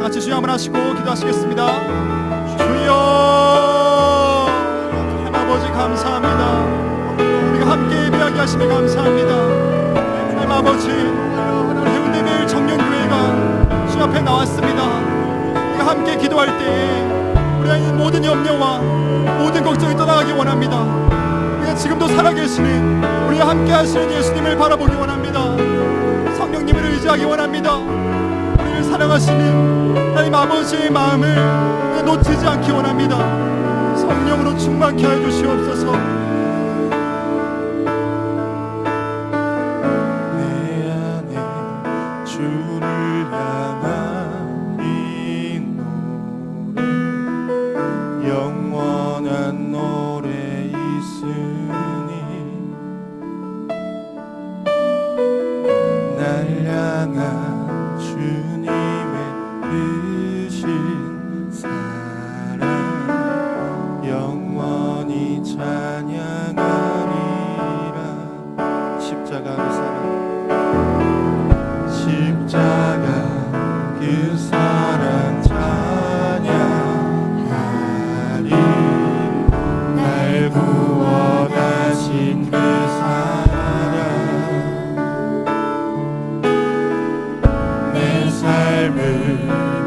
같이 주여 한번 하시고 기도하시겠습니다. 주여 하나님 아버지 감사합니다. 우리가 함께 예배하게 하시니 감사합니다. 하나님 아버지 해운대 매일 청년교회가 주 앞에 나왔습니다. 우리가 함께 기도할 때에 우리가 있는 모든 염려와 모든 걱정이 떠나가기 원합니다. 우리가 지금도 살아계시는 우리와 함께 하시는 예수님을 바라보기 원합니다. 성령님을 의지하기 원합니다. 우리를 사랑하시는 하나님 아버지의 마음을 놓치지 않기 원합니다. 성령으로 충만케 하여 주시옵소서. 내 안에 주를 향한 이 노래 영원한 노래 있으니 날 향한 주님의 크신 사랑 영원히 찬양하리라. 십자가 그 사랑 십자가 그 사랑 찬양하리. 날 구원하신 그 사랑 내 삶을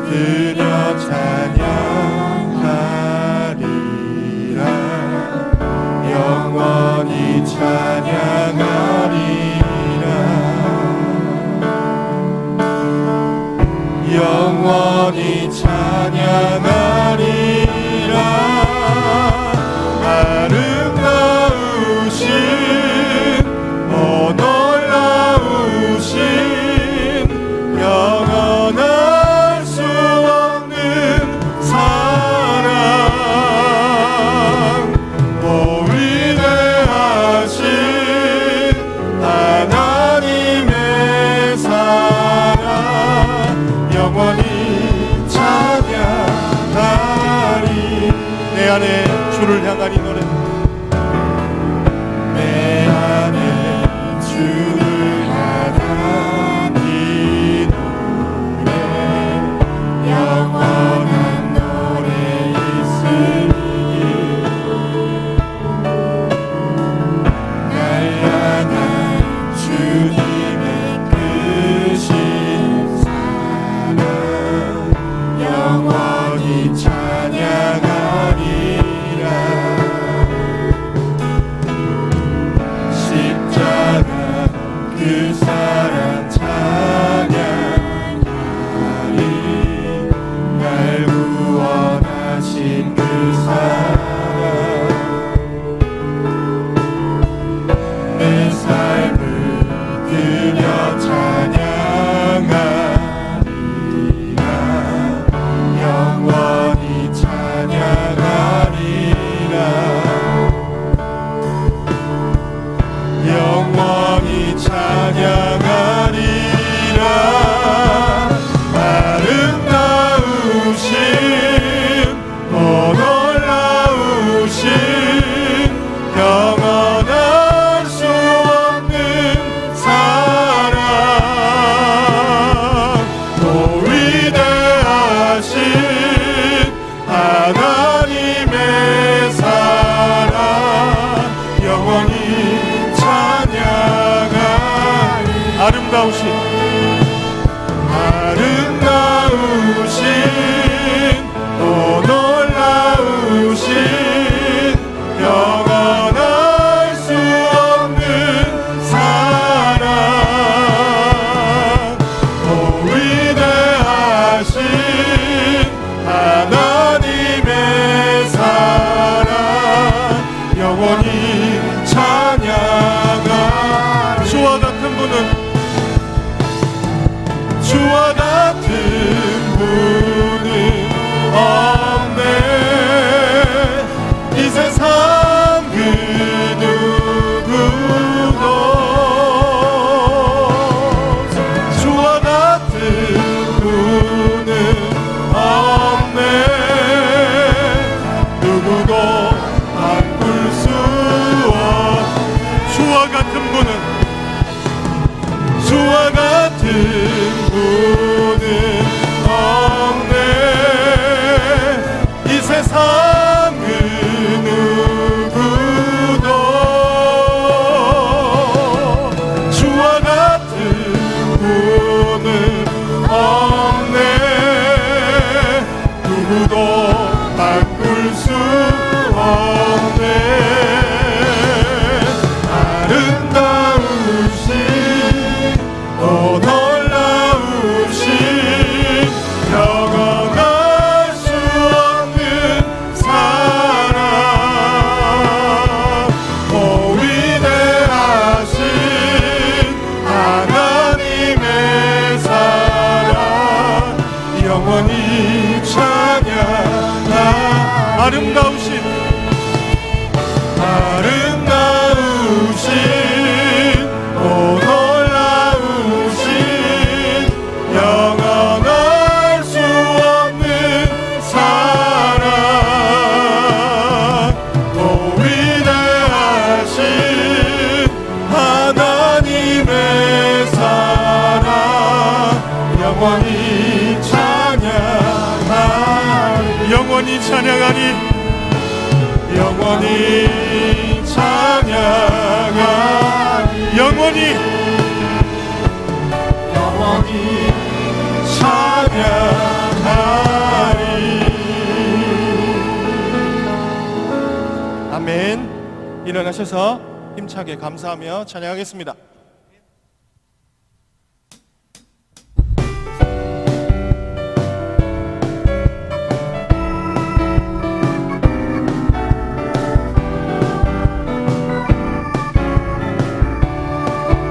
드려 찬양하리라. 영원히 찬양하리라. 영원히 찬양하리라. 아름다우신 오 놀라우신 영원할 수 없는 사랑 오 위대하신 하나님의 사랑 영원히 찬양하리. 내 안에 주를 향한 이 노래 내 안에 주를 향한 이 노래 영원한 노래 있으니 날 향한 주님의 크신 사랑 영원히 찬양하리라. 영원히 찬양하. 아름다우신 또 놀라우신 영원할 수 없는 사랑, 또 위대하신 하나님의 사랑, 영원히 찬양하리, 영원히 찬양하리, 영원히 찬양하리, 영원히 찬양하리. 아멘. 일어나셔서 힘차게 감사하며 찬양하겠습니다.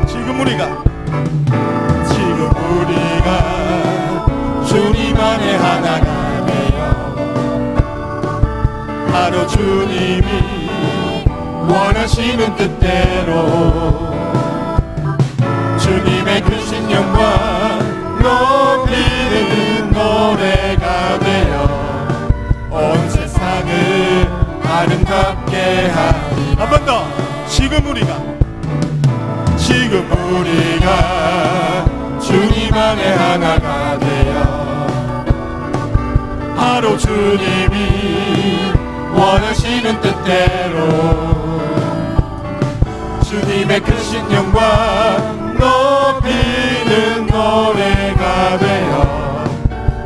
지금 우리가 주님 안에 하나가 되어 바로 주님이 원하시는 뜻대로 주님의 크신 영광 높이는 노래가 되어 온 세상을 아름답게 하리. 한 번 더. 지금 우리가 주님 안에 하나가 되어 바로 주님이 원하시는 뜻대로 주님의 크신 영광 높이는 노래가 되어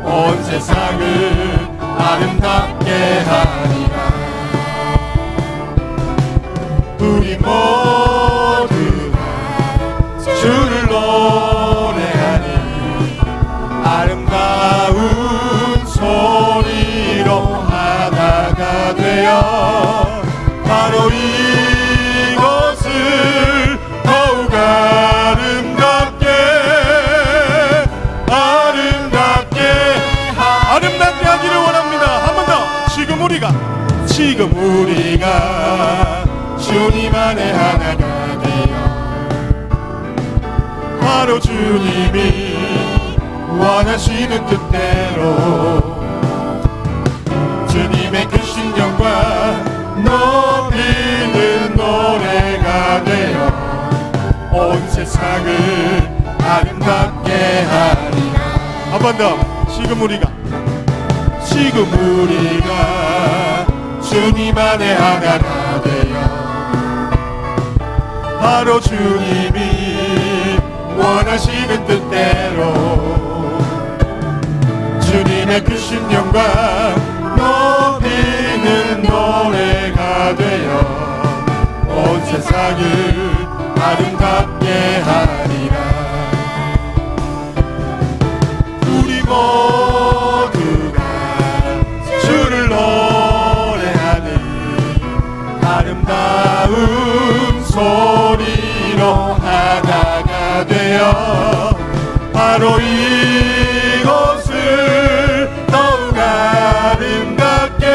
온 세상을 아름답게 하리라. 우리 모두 주를 노래하니 아름다운 소리로 하나가 되어 바로 이것을 더욱 아름답게 하기를 원합니다. 한 번 더. 지금 우리가 주님 안에 하나가 되어 바로 주님이 원하시는 뜻대로 주님의 크신 영광 높이는 노래가 되어 온 세상을 아름답게 하리라. 한 번 더. 지금 우리가 주님 안에 하나가 되어 바로 주님이 원하시는 뜻대로 주님의 크신 영광 높이는 노래가 되어 온 세상을 아름답게 하리라. 우리 모두가 주를 노래하는 아름다운 소리로 하나가 되어 바로 이곳을 더욱 아름답게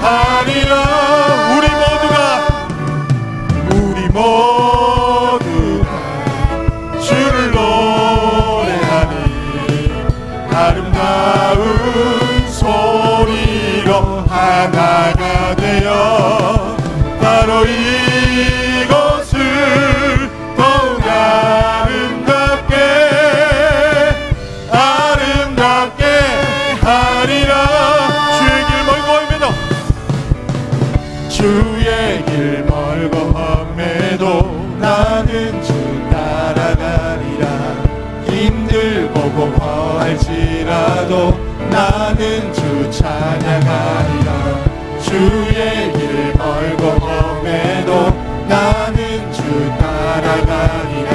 하리라. 우리 모두가 주를 노래하니 아름다운 소리로 하나가 되어 바로 이곳을 더욱 아름답게 하리라. 주의 길 멀고 험해도 나는 주 따라가리라. 힘들고 공허할지라도 나는 주 찬양하리라. 주의 길 멀고 험해도 나는 주 따라가리라.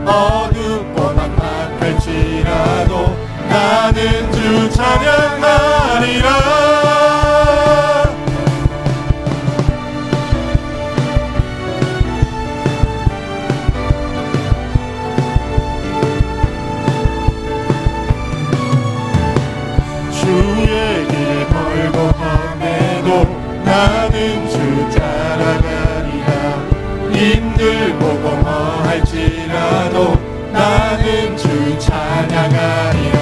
어둡고 막막할지라도 나는 주 찬양하리라. 따라가리라.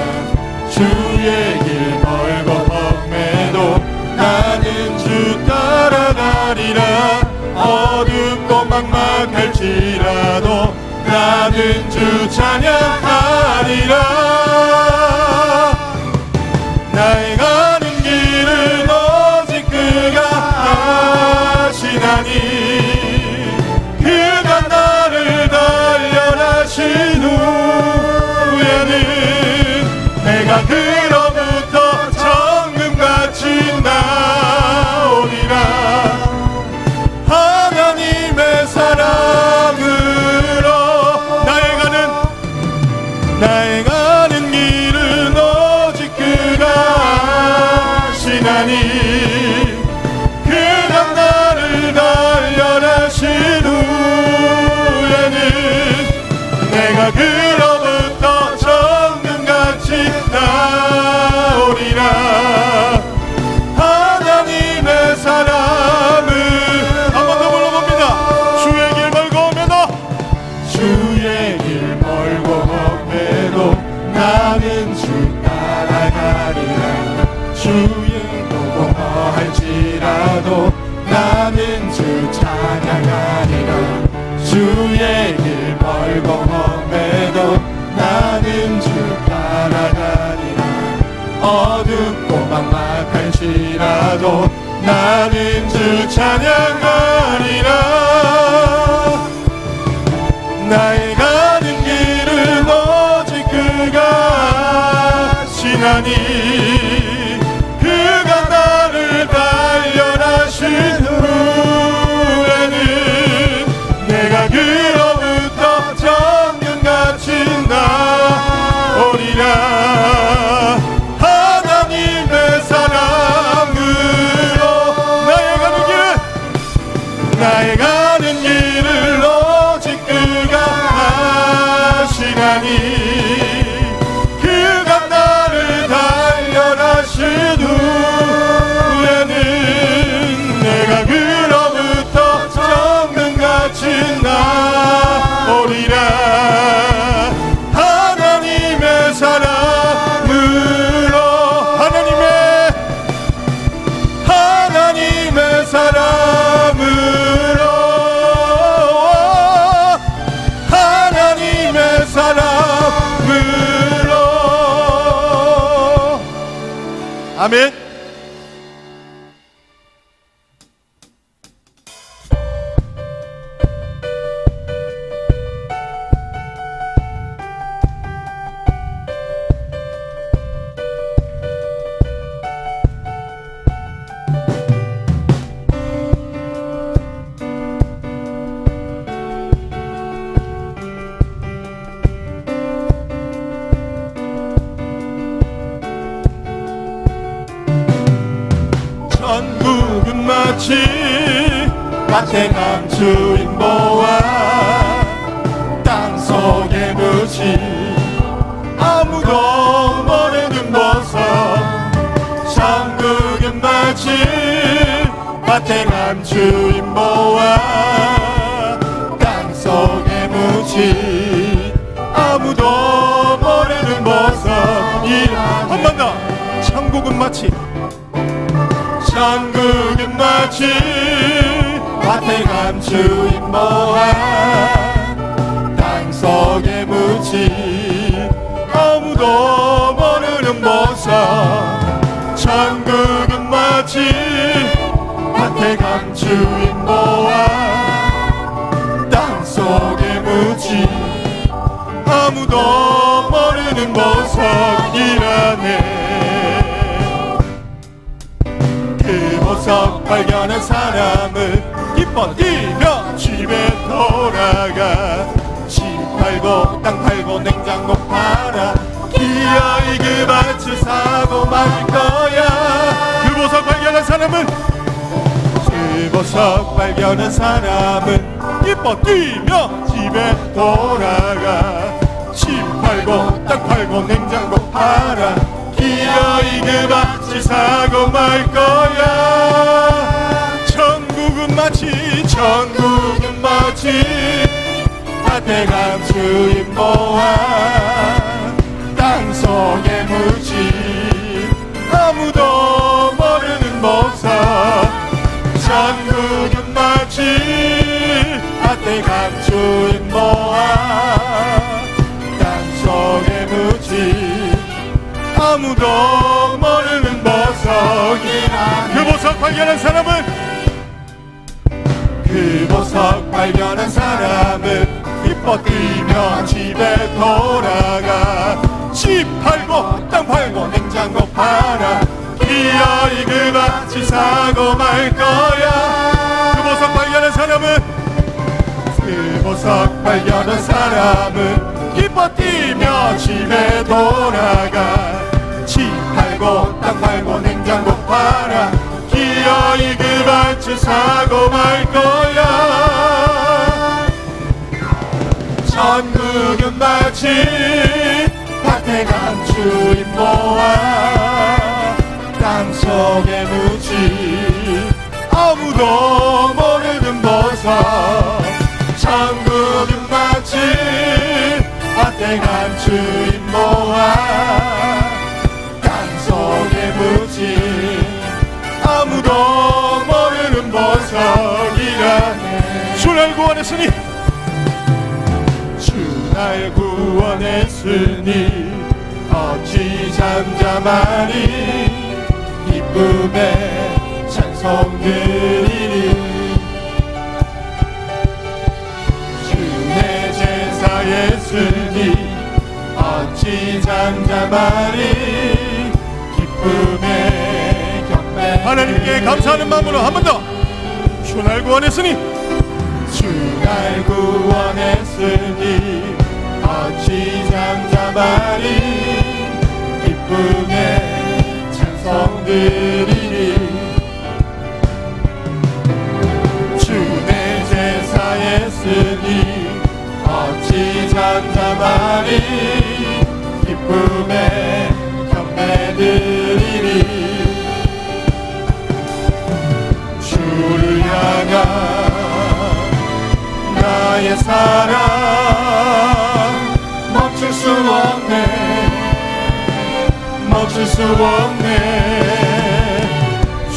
주의 길 멀고 험해도 나는 주 따라가리라. 어둡고 막막할지라도 나는 주 찬양하리라. 나의 가는 길은 오직 그가 아시나니 그가 나를 단련하신 후에는 내가 그로부터 정금같이 나오리라. 하나님의 사랑으로 나의 가는 길은 오직 그가 아시나니 그가 나를 단련하신 후에는 내가 그로부터 정금같이 나오리라. 하나님의 사랑을 한 번 더 불러봅니다. 주의 길 멀고 험해도 주의 길 멀고 험해도 나는 주 따라가리라. 주의 보고 할지라도 나는 주 찬양하리라. 주의 길 멀고 험해도 나는 주 따라가리라. 어둡고 막막할지라도 나는 주 찬양하리라. 나의 가는 길은 오직 그가 아시나니 그가 나를 단련하신 후에는 내가 그로부터 정금같이 나오리라. 하나님의 사랑으로 나의 가는 길을 오직 그가 아시나니 그가 나를 단련하신 후에는 내가 그로부터 정금같이 나오리라. 하나님의 사랑으로 하나님의 사랑으로 하나님의 사랑으로 아멘. 천국은 마치 밭에 감추인 보화 땅속에 묻힌 아무도 모르는 보석. 천국은 마치 밭에 감추인 보화 땅속에 묻힌 아무도 모르는 보석. 한 번 더. 천국은 마치 밭에 감추인 보화 땅속에 묻힌 아무도 모르는 보석. 천국은 마치 밭에 감추인 보화 땅속에 묻힌 아무도 모르는 보석이라네. 그 보석 발견한 사람은 기뻐 뛰며 집에 돌아가. 집 팔고 땅 팔고 냉장고 팔아 기어이 그 밭을 사고 말 거야. 그 보석 발견한 사람은 기뻐 뛰며 집에 돌아가. 집 팔고 땅 팔고 냉장고 팔아 기어이 그 밭을 사고 말 거야. 천국은 마치 밭에 감추인 보화 땅 아무도 모르는 보석이라. 그 보석 발견한 사람은, 그 보석 발견한 사람은 기뻐 뛰며 집에 돌아가. 집 팔고 땅 팔고 냉장고 팔아 기어이 그 밭을 사고 말 거야. 그 보석 발견한 사람은, 그 보석 발견한 사람은 기뻐 뛰며 집에 돌아가. 집 팔고 땅 팔고 냉장고 팔아 기어이 그 밭을 사고 말 거야. 천국은 마치 밭에 간 주인 모아 땅속에 묻지 아무도 모르는 보석. 천국은 마치 밭에 간 주인 모아 땅속에 묻지 아무도 모르는 보석이라. 주 날 구원했으니, 주 날 구원했으니 어찌 잠잠하니. 기쁨에 찬송 드리리. 주 내 제사 예수니 어찌 잠잠하니. 기쁨에 경배. 하나님께 감사하는 마음으로 한 번 더. 주 날 구원했으니, 주 날 구원했으니 어찌 잠잠하니. 기쁨에 찬송 드리리. 주 내 제사 예수니 어찌 잠잠하니. 기쁨에 경배 드리리. 주를 향한 나의 사랑 멈출 수 없네. 멈출 수 없네.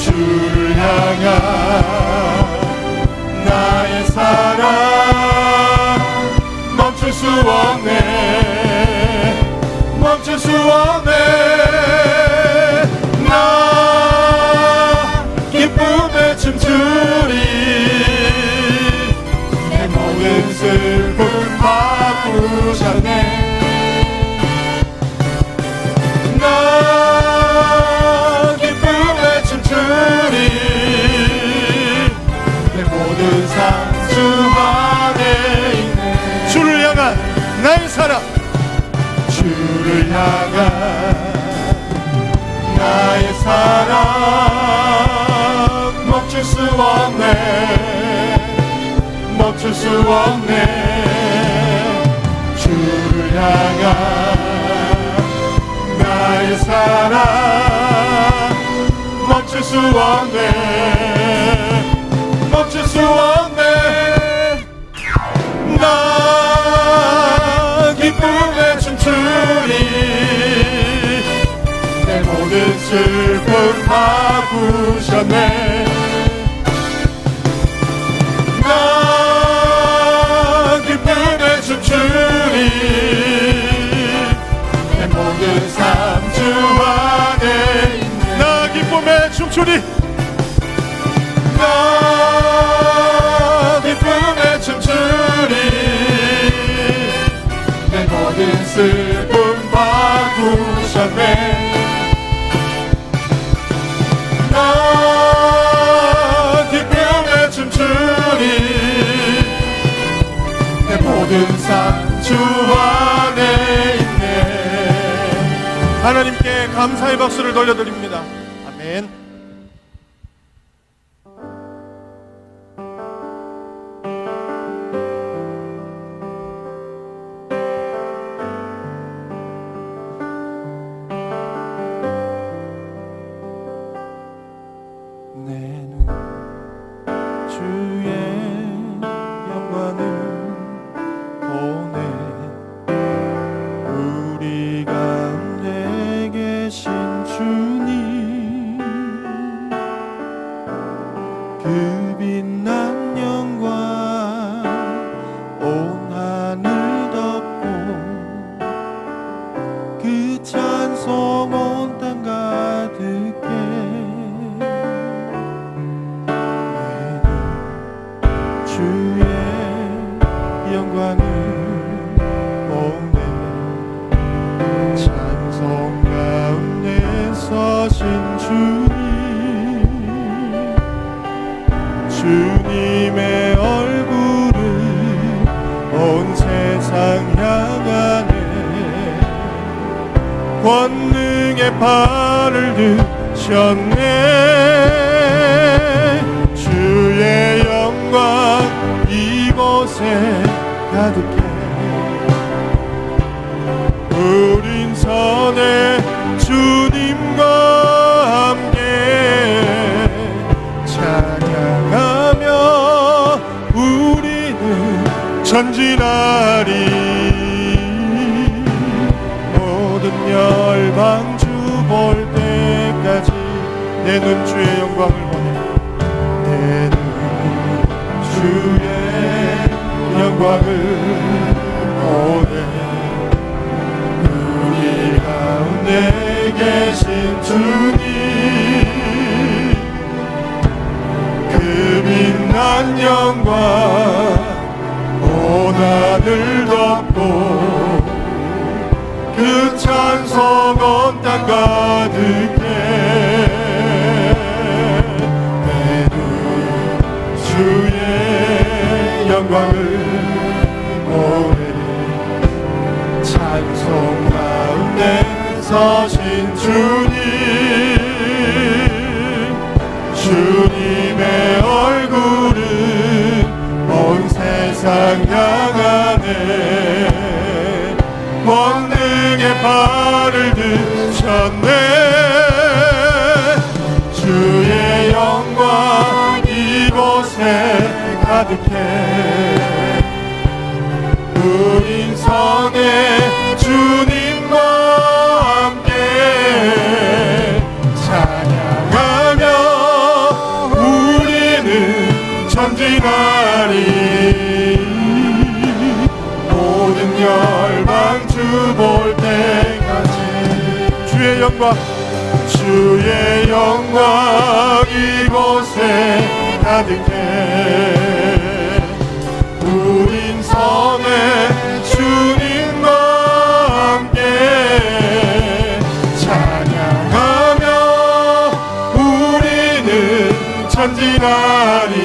주를 향한 나의 사랑 멈출 수 없네. 멈출 수 없네. 나 기쁨에 춤추리. 내 모든 슬픔 바꾸셨네. 나 기쁨에 춤추리. 내 모든 삶 주 안에 있네. 주를 향한 나의 사랑. 주를 향한 나의 사랑 멈출 수 없네. 멈출 수 없네. 주를 향한 나의 사랑 멈출 수 없네. 멈출 수 없네. 나 기쁨에 춤추리. 내 모든 슬픔 바꾸셨네. 나 기쁨에 춤추리. 내 모든 삶 주 안에 있네. 나 기쁨에 춤추리. 나 기쁨에 춤추리. 내 모든 슬픔 바꾸셨네. 나 기쁨에 춤추리. 내 모든 삶 주 안에 있네. 하나님께 감사의 박수를 돌려드립니다. 아멘. 내 눈 주의 영광을 보네. 우리 가운데 계신 주님 주님의 얼굴을 온 세상 향하네. 권능의 발을 드셨네. 주의 영광 이곳에 가득해. 우린 선해 주님과 함께 찬양하며 우리는 전진하리. 모든 열방 주 볼 때까지 내 눈 주의 영광을 보네. 내 눈 주의 영광을 보네. 우리 가운데 계신 주님, 그 빛난 영광 온 하늘 덮고 그 찬송 온 땅 가득해. 내 눈 주의 영광을 보네. 찬송 가운데 서신 주님, 주님의 얼굴은 온 세상 향하네. 권능의 발을 드셨네. 주의 영광 이곳에 가득해. 우린 성에 주님과 함께 찬양하며 우리는 전진하리. 모든 열방 주 볼 때까지 주의 영광, 주의 영광 이곳에 가득해. 우린 선해 주님과 함께 찬양하며 우리는 전진하리.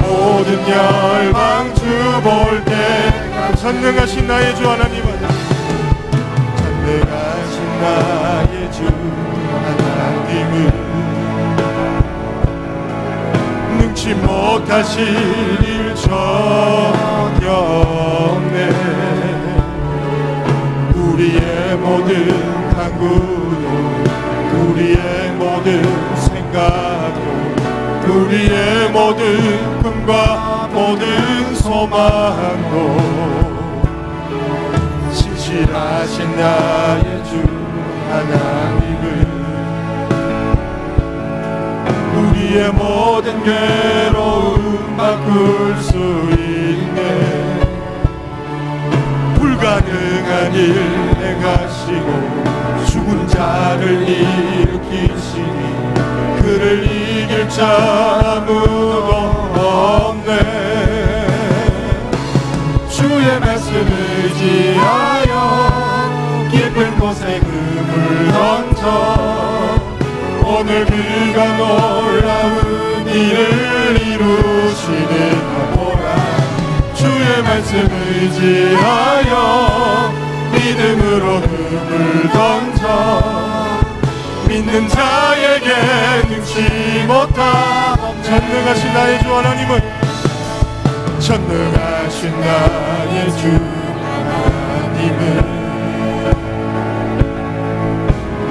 모든 열방 주 볼 때 전능하신 나의 주 하나님은, 전능하신 나의 주 하나님은 능치 못하실 일 전혀 없네. 우리의 모든 간구도, 우리의 모든 생각도, 우리의 모든 꿈과 모든 소망도 신실하신 나의 주 하나님은 우리의 모든 괴로움 바꿀 수 있네. 불가능한 일 행하시고 죽은 자를 일으키시니 그를 이길 자 아무도 없네. 주의 말씀을 의지하여 깊은 곳에 그물 던져 오늘 그가 놀라운 일을 이루시는 보라. 주의 말씀 의지하여 믿음으로 그물 던져 믿는 자에게 능치 못함. 전능하신 나의 주 하나님은, 전능하신 나의 주 하나님은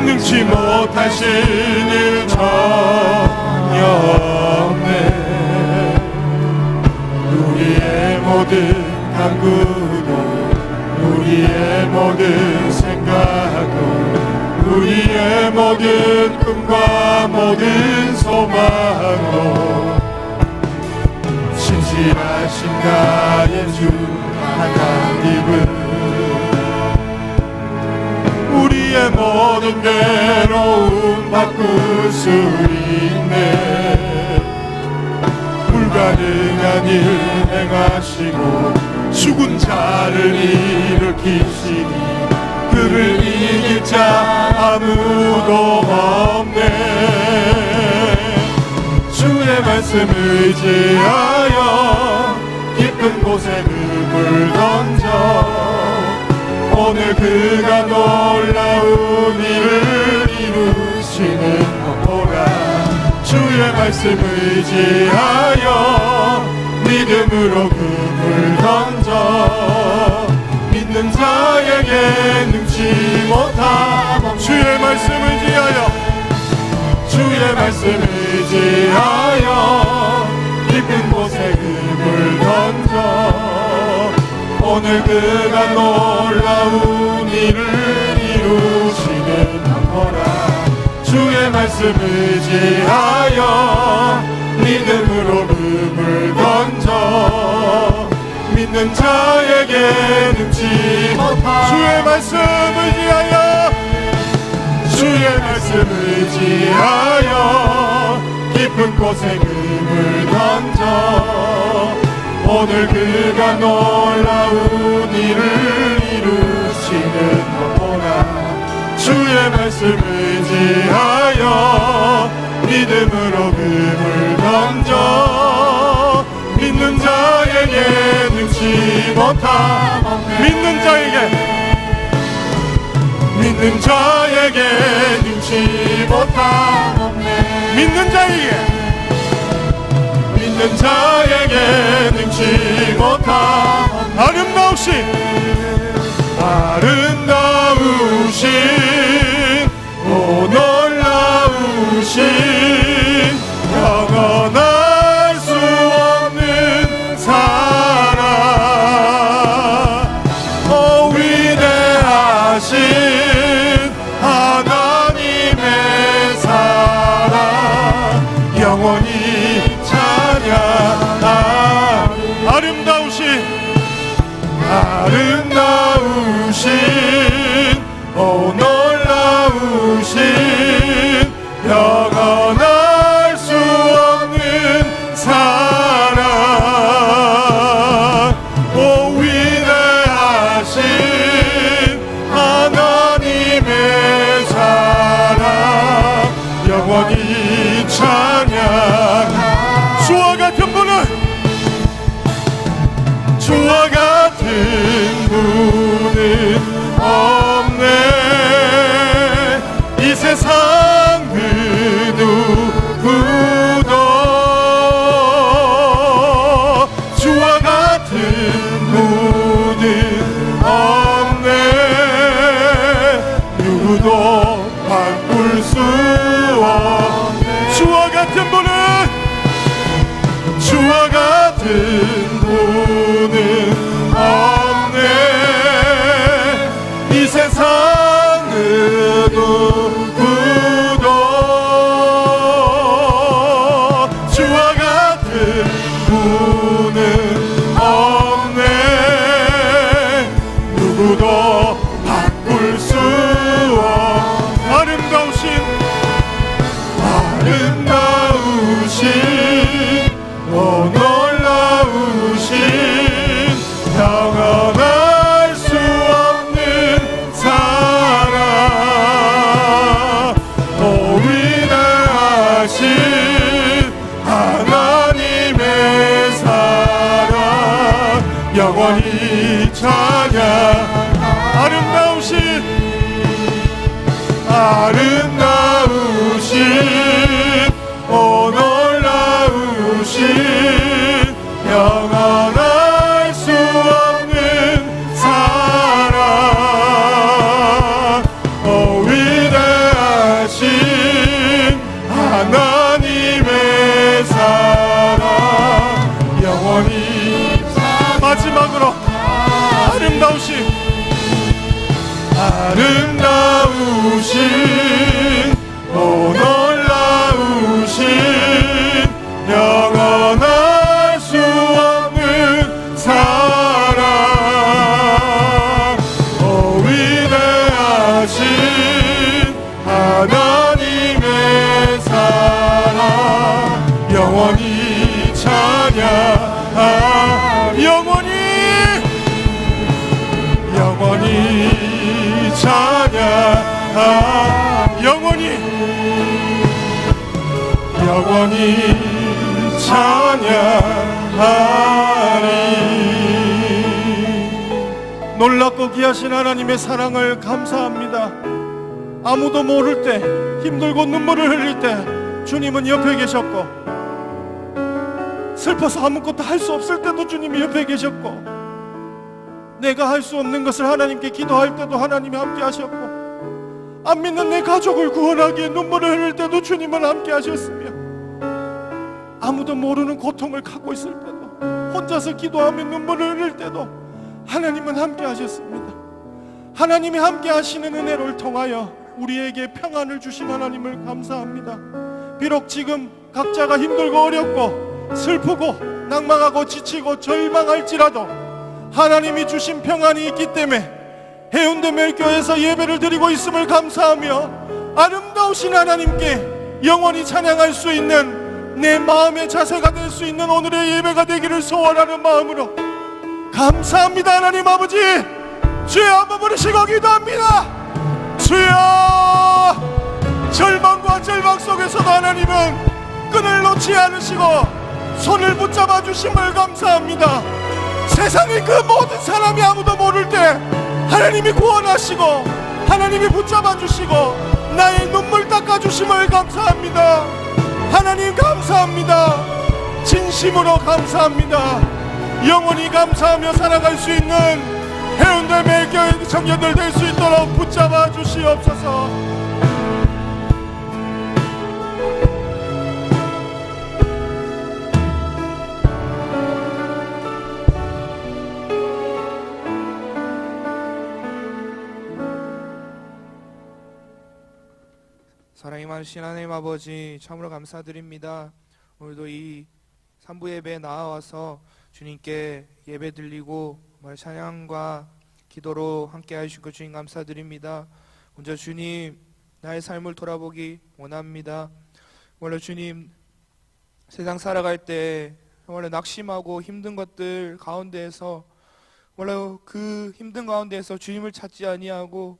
능치 못하신 일 전혀 없네. 우리의 모든 간구도, 우리의 모든 생각도, 우리의 모든 꿈과 모든 소망도 신실하신 나의 주 하나님은 우리의 모든 괴로움 바꿀 수 있네. 불가능한 일 행하시고 죽은 자를 일으키시니 그를 이길 자 아무도 없네. 주의 말씀 의지하여 깊은 곳에 그물 던져 오늘 그가 놀라운 일을 이루시는 거라. 주의 말씀 의지하여 믿음으로 그물 던져 믿는 자에게 능치 못함. 주의 말씀 의지하여 주의 말씀 의지하여 깊은 곳에 그물 던져 오늘 그가 놀라운 일을 이루시는 거라. 주의 말씀 의지하여 믿음으로 그물 던져 믿는 자에게 능치 못함. 주의 말씀 의지하여 주의 말씀 의지하여 깊은 곳에 그물 던져 오늘 그가 놀라운 일을 이루시는 거라. 주의 말씀 의지하여 믿음으로 그물 던져 믿는 자에게 능치 못함. 믿는 자에게 능치 못함. 믿는 자에게 능치 못함. 아름다우신 오 놀라우신 영원할 수 없는 사랑 오 위대하신 하나님의 사랑 영원히 찬양. 아름다우신 오 놀라우신 영원할 수 없는 사랑 오 위대하신 하나님의 사랑 영원히 찬양. 주와 같은 분은 없네. 이 세상 그 누구도 주와 같은 분은 없네. 누구도 바꿀 수 없네. 주와 같은 분은 없네. 이 세상 그 누구도 주와 같은 분은 없네. 누구도 바꿀 수 없네. 아름다우신 오 놀라우신 영원할 수 없는 사랑 오 위대하신 하나님의 사랑 영원히 찬양. 아름다우신 오 놀라우신 영원할 수 없는 사랑 오 위대하신 하나님의 사랑 영원히. 마지막으로 아름다우신 오 놀라우신 영원할 수 없는 사랑 오 위대하신 하나님의 사랑 영원히 찬양. 영원히 찬양. 영원히 영원히 찬양하리. 놀랍고 귀하신 하나님의 사랑을 감사합니다. 아무도 모를 때, 힘들고 눈물을 흘릴 때 주님은 옆에 계셨고, 슬퍼서 아무것도 할 수 없을 때도 주님이 옆에 계셨고, 내가 할 수 없는 것을 하나님께 기도할 때도 하나님이 함께 하셨고, 안 믿는 내 가족을 구원하기에 눈물을 흘릴 때도 주님은 함께 하셨으며, 아무도 모르는 고통을 갖고 있을 때도, 혼자서 기도하며 눈물을 흘릴 때도 하나님은 함께 하셨습니다. 하나님이 함께 하시는 은혜를 통하여 우리에게 평안을 주신 하나님을 감사합니다. 비록 지금 각자가 힘들고 어렵고 슬프고 낭망하고 지치고 절망할지라도 하나님이 주신 평안이 있기 때문에 해운대 멜교회에서 예배를 드리고 있음을 감사하며, 아름다우신 하나님께 영원히 찬양할 수 있는 내 마음의 자세가 될 수 있는 오늘의 예배가 되기를 소원하는 마음으로 감사합니다. 하나님 아버지, 주여 한번 부르시고 기도합니다. 주여, 절망과 절망 속에서도 하나님은 끈을 놓지 않으시고 손을 붙잡아 주심을 감사합니다. 세상의 그 모든 사람이 아무도 모를 때 하나님이 구원하시고 하나님이 붙잡아 주시고 나의 눈물 닦아 주심을 감사합니다. 하나님 감사합니다. 진심으로 감사합니다. 영원히 감사하며 살아갈 수 있는 해운대 멜교회 청년들 될 수 있도록 붙잡아 주시옵소서. 사랑이 많으신 하나님 아버지, 참으로 감사드립니다. 오늘도 이 3부 예배에 나와서 주님께 예배 드리고 찬양과 기도로 함께 하시고 주님 감사드립니다. 먼저 주님, 나의 삶을 돌아보기 원합니다. 원래 주님, 세상 살아갈 때 원래 낙심하고 힘든 것들 가운데에서 원래 그 힘든 가운데에서 주님을 찾지 아니하고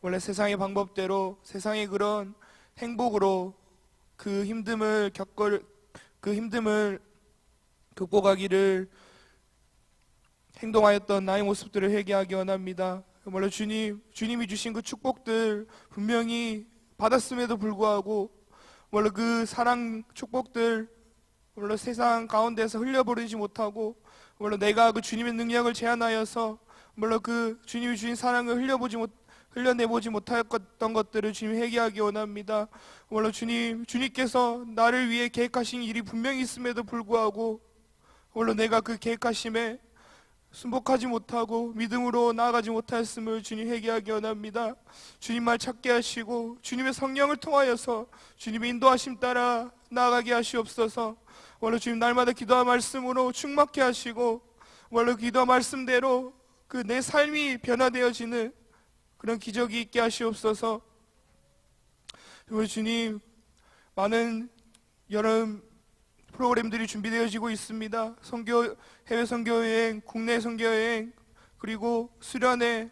원래 세상의 방법대로 세상의 그런 행복으로 그 힘듦을 극복하기를 행동하였던 나의 모습들을 회개하기 원합니다. 물론 주님이 주신 그 축복들 분명히 받았음에도 불구하고 물론 그 사랑 축복들 물론 세상 가운데서 흘려버리지 못하고 물론 내가 그 주님의 능력을 제한하여서 물론 그 주님이 주신 사랑을 흘려내보지 못하였던 것들을 주님 회개하기 원합니다. 물론 주님께서 나를 위해 계획하신 일이 분명히 있음에도 불구하고 물론 내가 그 계획하심에 순복하지 못하고 믿음으로 나아가지 못하였음을 주님 회개하기 원합니다. 주님 말 찾게 하시고 주님의 성령을 통하여서 주님의 인도하심 따라 나아가게 하시옵소서. 원래 주님 날마다 기도와 말씀으로 충만케 하시고 원래 기도와 말씀대로 그 내 삶이 변화되어지는 그런 기적이 있게 하시옵소서. 우리 주님, 많은 여름 프로그램들이 준비되어지고 있습니다. 해외 선교여행, 국내 선교여행, 그리고 수련회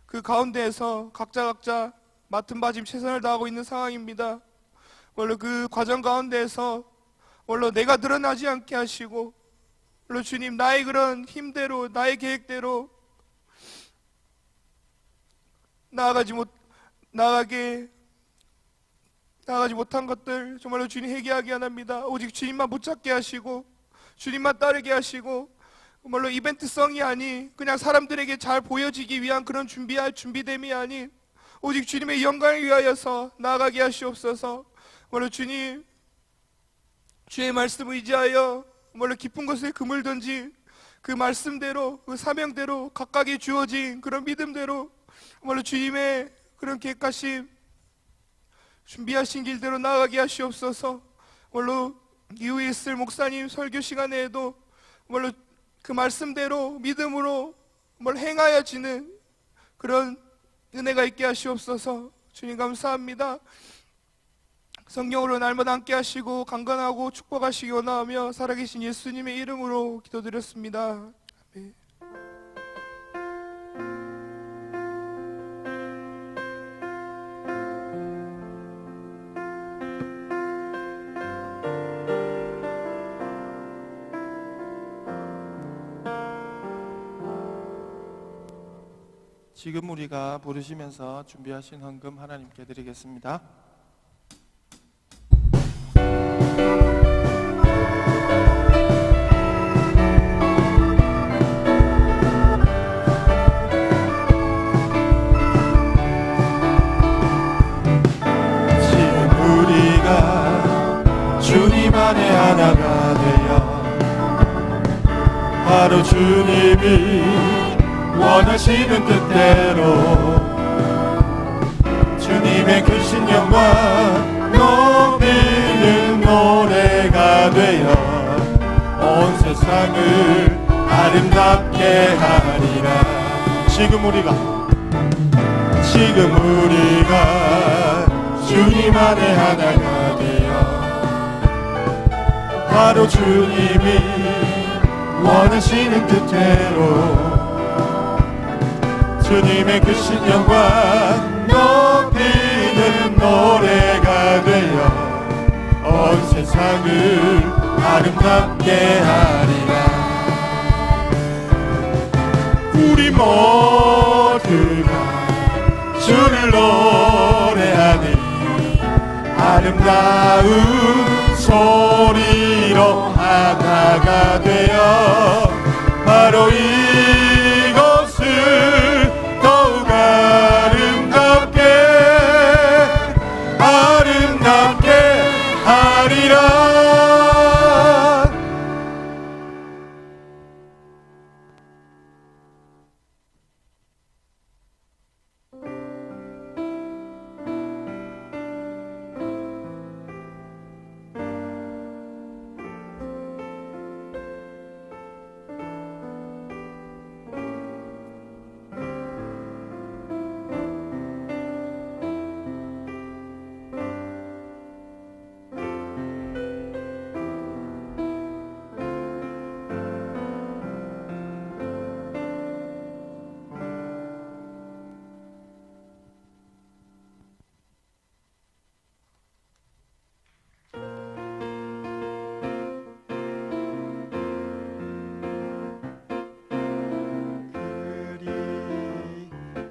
그 가운데에서 각자 맡은 바 지금 최선을 다하고 있는 상황입니다. 원래 그 과정 가운데에서 원래 내가 드러나지 않게 하시고 원래 주님 나의 그런 힘대로 나의 계획대로 나아가지 못한 것들 정말로 주님 회개하게 합니다. 오직 주님만 붙잡게 하시고 주님만 따르게 하시고 정말로 이벤트성이 아닌 그냥 사람들에게 잘 보여지기 위한 그런 준비됨이 아닌 오직 주님의 영광을 위하여서 나아가게 하시옵소서. 정말로 주님, 주의 말씀을 의지하여 정말로 깊은 곳에 그물 던진 그 말씀대로 그 사명대로 각각에 주어진 그런 믿음대로 정말로 주님의 그런 계획하심 준비하신 길대로 나아가게 하시옵소서. 정말로 이후에 있을 목사님 설교 시간에도 정말로 그 말씀대로 믿음으로 행하여지는 그런 은혜가 있게 하시옵소서. 주님 감사합니다. 성령으로 날마다 함께 하시고 강건하고 축복하시기 원하며 살아계신 예수님의 이름으로 기도드렸습니다. 아멘. 지금 우리가 부르시면서 준비하신 헌금 하나님께 드리겠습니다. 지금 우리가 주님 안에 하나가 되어 바로 주님이 원하시는 뜻대로 주님의 크신 영광 높이는 노래가 되어 온 세상을 아름답게 하리라. 지금 우리가 주님 안에 하나가 되어 바로 주님이 원하시는 뜻대로 주님의 크신 영광 높이는 노래가 되어 온 세상을 아름답게 하리라. 우리 모두가 주를 노래하니 아름다운 소리로 하나가 되어 바로 이곳을 더욱 아름답게 하리라.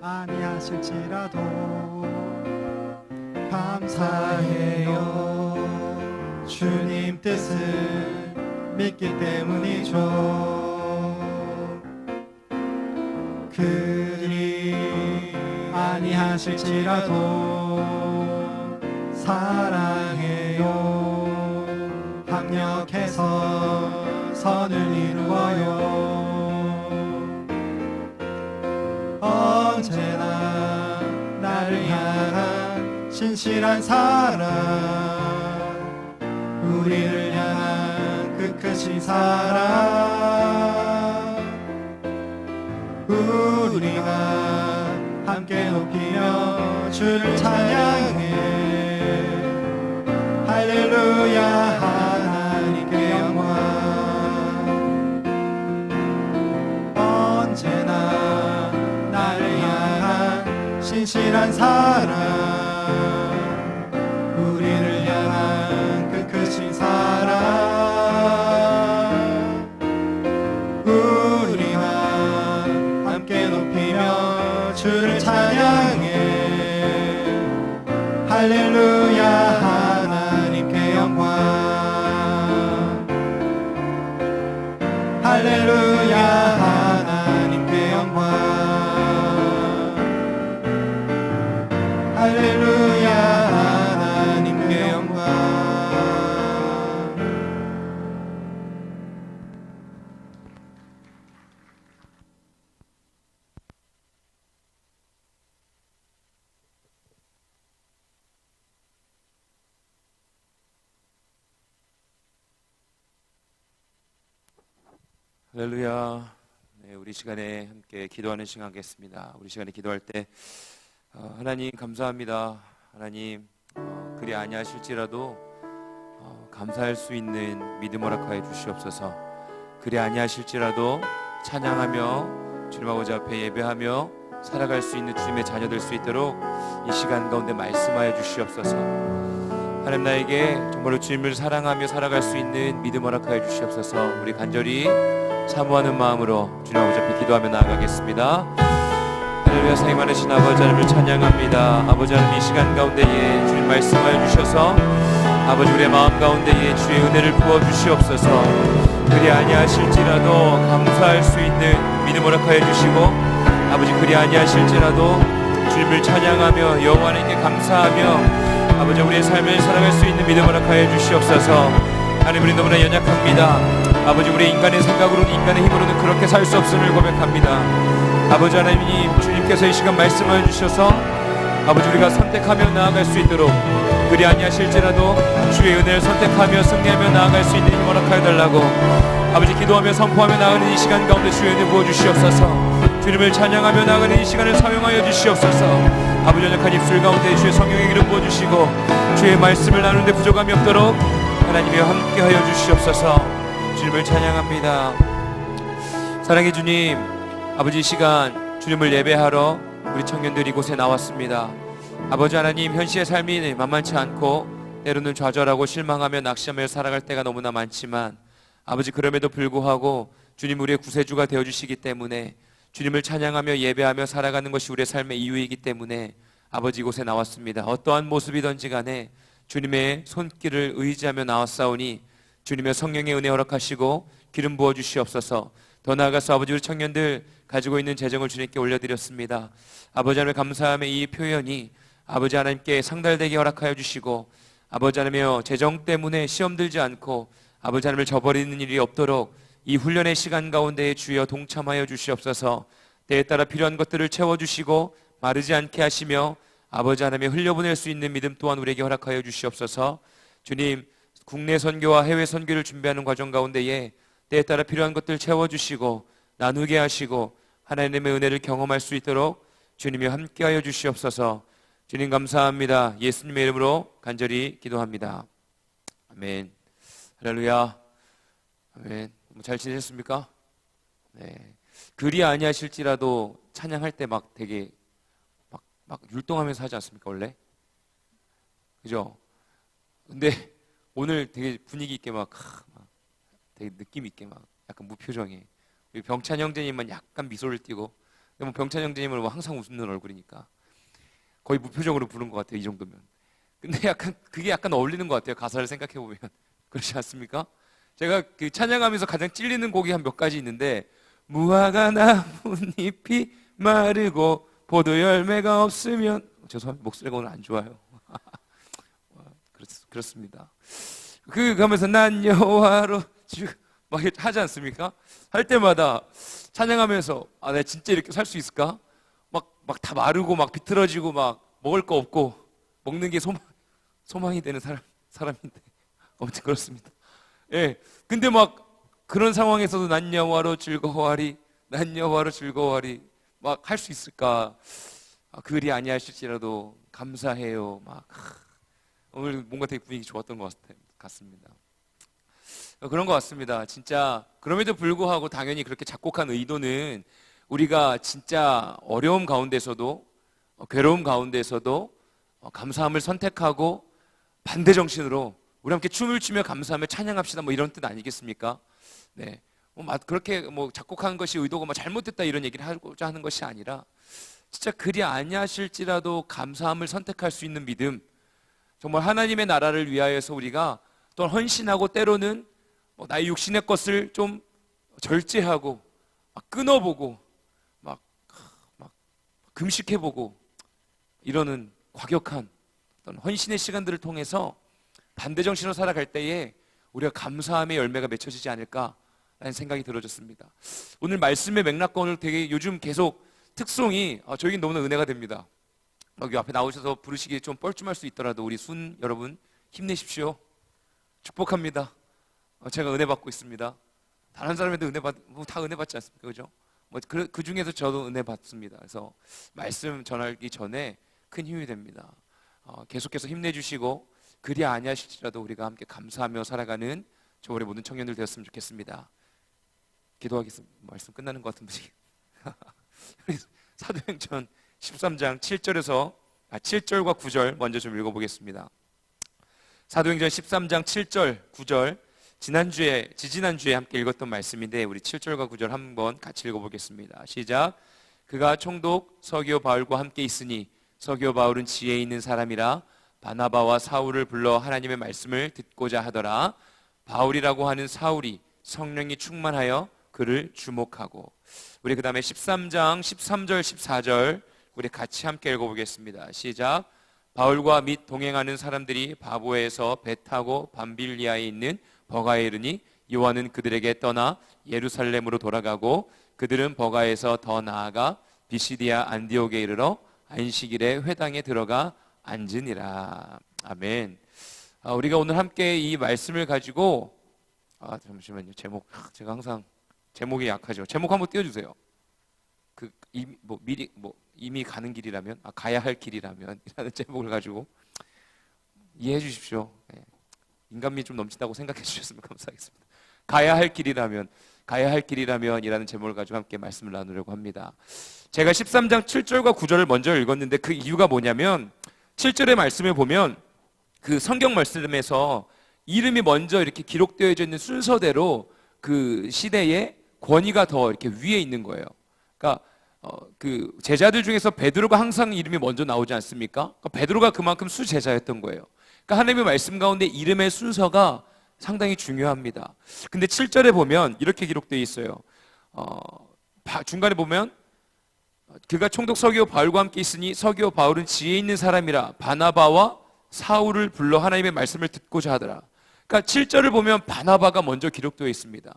아니하실지라도 감사해요. 주님 뜻을 믿기 때문이죠. 그리 아니하실지라도 사랑해요. 합력해서 선을 이루어요. 언제나 나를 향한 신실한 사랑, 우리를 향한 그 크신 사랑, 우리가 함께 높이며 주를 찬양해. 할렐루야 하나님께 영광. 언제나 나를 향한 신실한 사랑, 우리를 향한 그 크신 사랑, 우리가 함께 높이며 주를 찬양해. 할렐루야 하나님께 영광. 할렐루야 하나님께 영광. 할렐루야 하나님께 영광. 할렐루야. 네, 우리 시간에 함께 기도하는 시간 하겠습니다. 우리 시간에 기도할 때 하나님 감사합니다. 하나님 그리 아니하실지라도 감사할 수 있는 믿음 허락하여 주시옵소서. 그리 아니하실지라도 찬양하며 주님 아버지 앞에 예배하며 살아갈 수 있는 주님의 자녀 될 수 있도록 이 시간 가운데 말씀하여 주시옵소서. 하나님 나에게 정말로 주님을 사랑하며 살아갈 수 있는 믿음 허락하여 주시옵소서. 우리 간절히 사모하는 마음으로 주님 아버지 앞에 기도하며 나아가겠습니다. 할렐루야. 사이 많으신 아버지 하나님을 찬양합니다. 아버지 하나님 이 시간 가운데에 주님 말씀하여 주셔서 아버지 우리의 마음 가운데에 주의 은혜를 부어 주시옵소서. 그리 아니하실지라도 감사할 수 있는 믿음 허락하여 주시고 아버지 그리 아니하실지라도 주님을 찬양하며 여호와 하나님께 감사하며 아버지 우리의 삶을 살아갈 수 있는 믿음 허락하여 주시옵소서. 하나님 우리 너무나 연약합니다. 아버지 우리 인간의 생각으로는 인간의 힘으로는 그렇게 살 수 없음을 고백합니다. 아버지 하나님 주님께서 이 시간 말씀하여 주셔서 아버지 우리가 선택하며 나아갈 수 있도록 그리 아니하실지라도 주의 은혜를 선택하며 승리하며 나아갈 수 있는 힘 허락하여 달라고 아버지 기도하며 선포하며 나아가는 이 시간 가운데 주의 은혜 부어 주시옵소서. 주님을 찬양하며 나아가는 이 시간을 사용하여 주시옵소서. 아버지 연약한 입술 가운데 주의 성령의 기름 부어 주시고 주의 말씀을 나누는데 부족함이 없도록 하나님이여 함께하여 주시옵소서. 주님을 찬양합니다. 사랑의 주님, 아버지 이 시간 주님을 예배하러 우리 청년들이 이곳에 나왔습니다. 아버지 하나님 현실의 삶이 만만치 않고 때로는 좌절하고 실망하며 낙심하며 살아갈 때가 너무나 많지만 아버지 그럼에도 불구하고 주님 우리의 구세주가 되어주시기 때문에 주님을 찬양하며 예배하며 살아가는 것이 우리의 삶의 이유이기 때문에 아버지 이곳에 나왔습니다. 어떠한 모습이든지 간에 주님의 손길을 의지하며 나왔사오니 주님의 성령의 은혜 허락하시고 기름 부어 주시옵소서. 더 나아가서 아버지 우리 청년들 가지고 있는 재정을 주님께 올려드렸습니다. 아버지 하나님 감사함의 이 표현이 아버지 하나님께 상달되게 허락하여 주시고 아버지 하나님여 재정 때문에 시험 들지 않고 아버지 하나님을 저버리는 일이 없도록 이 훈련의 시간 가운데 주여 동참하여 주시옵소서. 때에 따라 필요한 것들을 채워주시고 마르지 않게 하시며 아버지 하나님의 흘려보낼 수 있는 믿음 또한 우리에게 허락하여 주시옵소서. 주님 국내 선교와 해외 선교를 준비하는 과정 가운데에 때에 따라 필요한 것들 채워주시고 나누게 하시고 하나님의 은혜를 경험할 수 있도록 주님이 함께하여 주시옵소서. 주님 감사합니다. 예수님의 이름으로 간절히 기도합니다. 아멘. 할렐루야. 아멘. 잘 지내셨습니까? 네. 그리 아니하실지라도 찬양할 때 막 되게 막 율동하면서 하지 않습니까 원래? 그죠? 근데 오늘 되게 분위기 있게 막 되게 느낌 있게 막 약간 무표정해. 우리 병찬 형제님만 약간 미소를 띠고, 근데 뭐 병찬 형제님은 뭐 항상 웃는 얼굴이니까 거의 무표정으로 부른 것 같아요 이 정도면. 근데 약간 그게 약간 어울리는 것 같아요 가사를 생각해 보면. 그렇지 않습니까? 제가 그 찬양하면서 가장 찔리는 곡이 한 몇 가지 있는데 무화과 나뭇잎이 마르고 포도 열매가 없으면 죄송합니다 목소리가 오늘 안 좋아요. 그렇습니다. 그 가면서 난 여호와로 막 하지 않습니까? 할 때마다 찬양하면서 아 내가 진짜 이렇게 살 수 있을까? 막 다 마르고 막 비틀어지고 막 먹을 거 없고 먹는 게 소망이 되는 사람인데 아무튼 그렇습니다. 예. 근데 막 그런 상황에서도 난 여호와로 즐거워하리, 난 여호와로 즐거워하리 막 할 수 있을까? 그리 아니하실지라도 감사해요. 막 오늘 뭔가 되게 분위기 좋았던 것 같습니다. 그런 것 같습니다. 진짜 그럼에도 불구하고 당연히 그렇게 작곡한 의도는 우리가 진짜 어려움 가운데서도 괴로움 가운데서도 감사함을 선택하고 반대 정신으로 우리 함께 춤을 추며 감사하며 찬양합시다 뭐 이런 뜻 아니겠습니까? 네. 그렇게 뭐 작곡한 것이 의도가 뭐 잘못됐다 이런 얘기를 하고자 하는 것이 아니라 진짜 그리 아니하실지라도 감사함을 선택할 수 있는 믿음, 정말 하나님의 나라를 위하여서 우리가 또 헌신하고 때로는 나의 육신의 것을 좀 절제하고 막 끊어보고 막 금식해보고 이러는 과격한 어떤 헌신의 시간들을 통해서 반대정신으로 살아갈 때에 우리가 감사함의 열매가 맺혀지지 않을까라는 생각이 들어졌습니다. 오늘 말씀의 맥락과 오늘 되게 요즘 계속 특송이 저에겐 너무나 은혜가 됩니다. 여기 앞에 나오셔서 부르시기에 좀 뻘쭘할 수 있더라도 우리 순 여러분 힘내십시오. 축복합니다. 제가 은혜 받고 있습니다. 다른 사람에도 다 은혜 받지 않습니까? 그죠? 그 중에서 저도 은혜 받습니다. 그래서 말씀 전하기 전에 큰 힘이 됩니다. 계속해서 힘내주시고 그리 아니하실지라도 우리가 함께 감사하며 살아가는 저번에 모든 청년들 되었으면 좋겠습니다. 기도하겠습니다. 말씀 끝나는 것 같은 분위기. 사도행전 13장 7절과 9절 먼저 좀 읽어보겠습니다. 사도행전 13장 7절 9절 지지난주에 함께 읽었던 말씀인데 우리 7절과 9절 한번 같이 읽어보겠습니다. 시작. 그가 총독 서기오 바울과 함께 있으니 서기오 바울은 지혜 있는 사람이라 바나바와 사울을 불러 하나님의 말씀을 듣고자 하더라. 바울이라고 하는 사울이 성령이 충만하여 그를 주목하고. 우리 그 다음에 13장 13절 14절 우리 같이 함께 읽어보겠습니다. 시작. 바울과 및 동행하는 사람들이 바보에서 배 타고 밤빌리아에 있는 버가에 이르니 요한은 그들에게 떠나 예루살렘으로 돌아가고 그들은 버가에서 더 나아가 비시디아 안디옥에 이르러 안식일에 회당에 들어가 앉으니라. 아멘. 우리가 오늘 함께 이 말씀을 가지고 잠시만요. 제목 제가 항상 제목이 약하죠. 제목 한번 띄워주세요. 이미 가는 길이라면 가야 할 길이라면 이라는 제목을 가지고 이해해 주십시오. 네. 인간미 좀 넘친다고 생각해 주셨으면 감사하겠습니다. 가야 할 길이라면 이라는 제목을 가지고 함께 말씀을 나누려고 합니다. 제가 13장 7절과 9절을 먼저 읽었는데 그 이유가 뭐냐면 7절의 말씀을 보면 그 성경 말씀에서 이름이 먼저 이렇게 기록되어 있는 순서대로 그 시대에 권위가 더 이렇게 위에 있는 거예요. 그러니까 그 제자들 중에서 베드로가 항상 이름이 먼저 나오지 않습니까? 그러니까 베드로가 그만큼 수제자였던 거예요. 그러니까 하나님의 말씀 가운데 이름의 순서가 상당히 중요합니다. 근데 7절에 보면 이렇게 기록되어 있어요. 중간에 보면 그가 총독 서기오 바울과 함께 있으니 서기오 바울은 지혜 있는 사람이라 바나바와 사울을 불러 하나님의 말씀을 듣고자 하더라. 그러니까 7절을 보면 바나바가 먼저 기록되어 있습니다.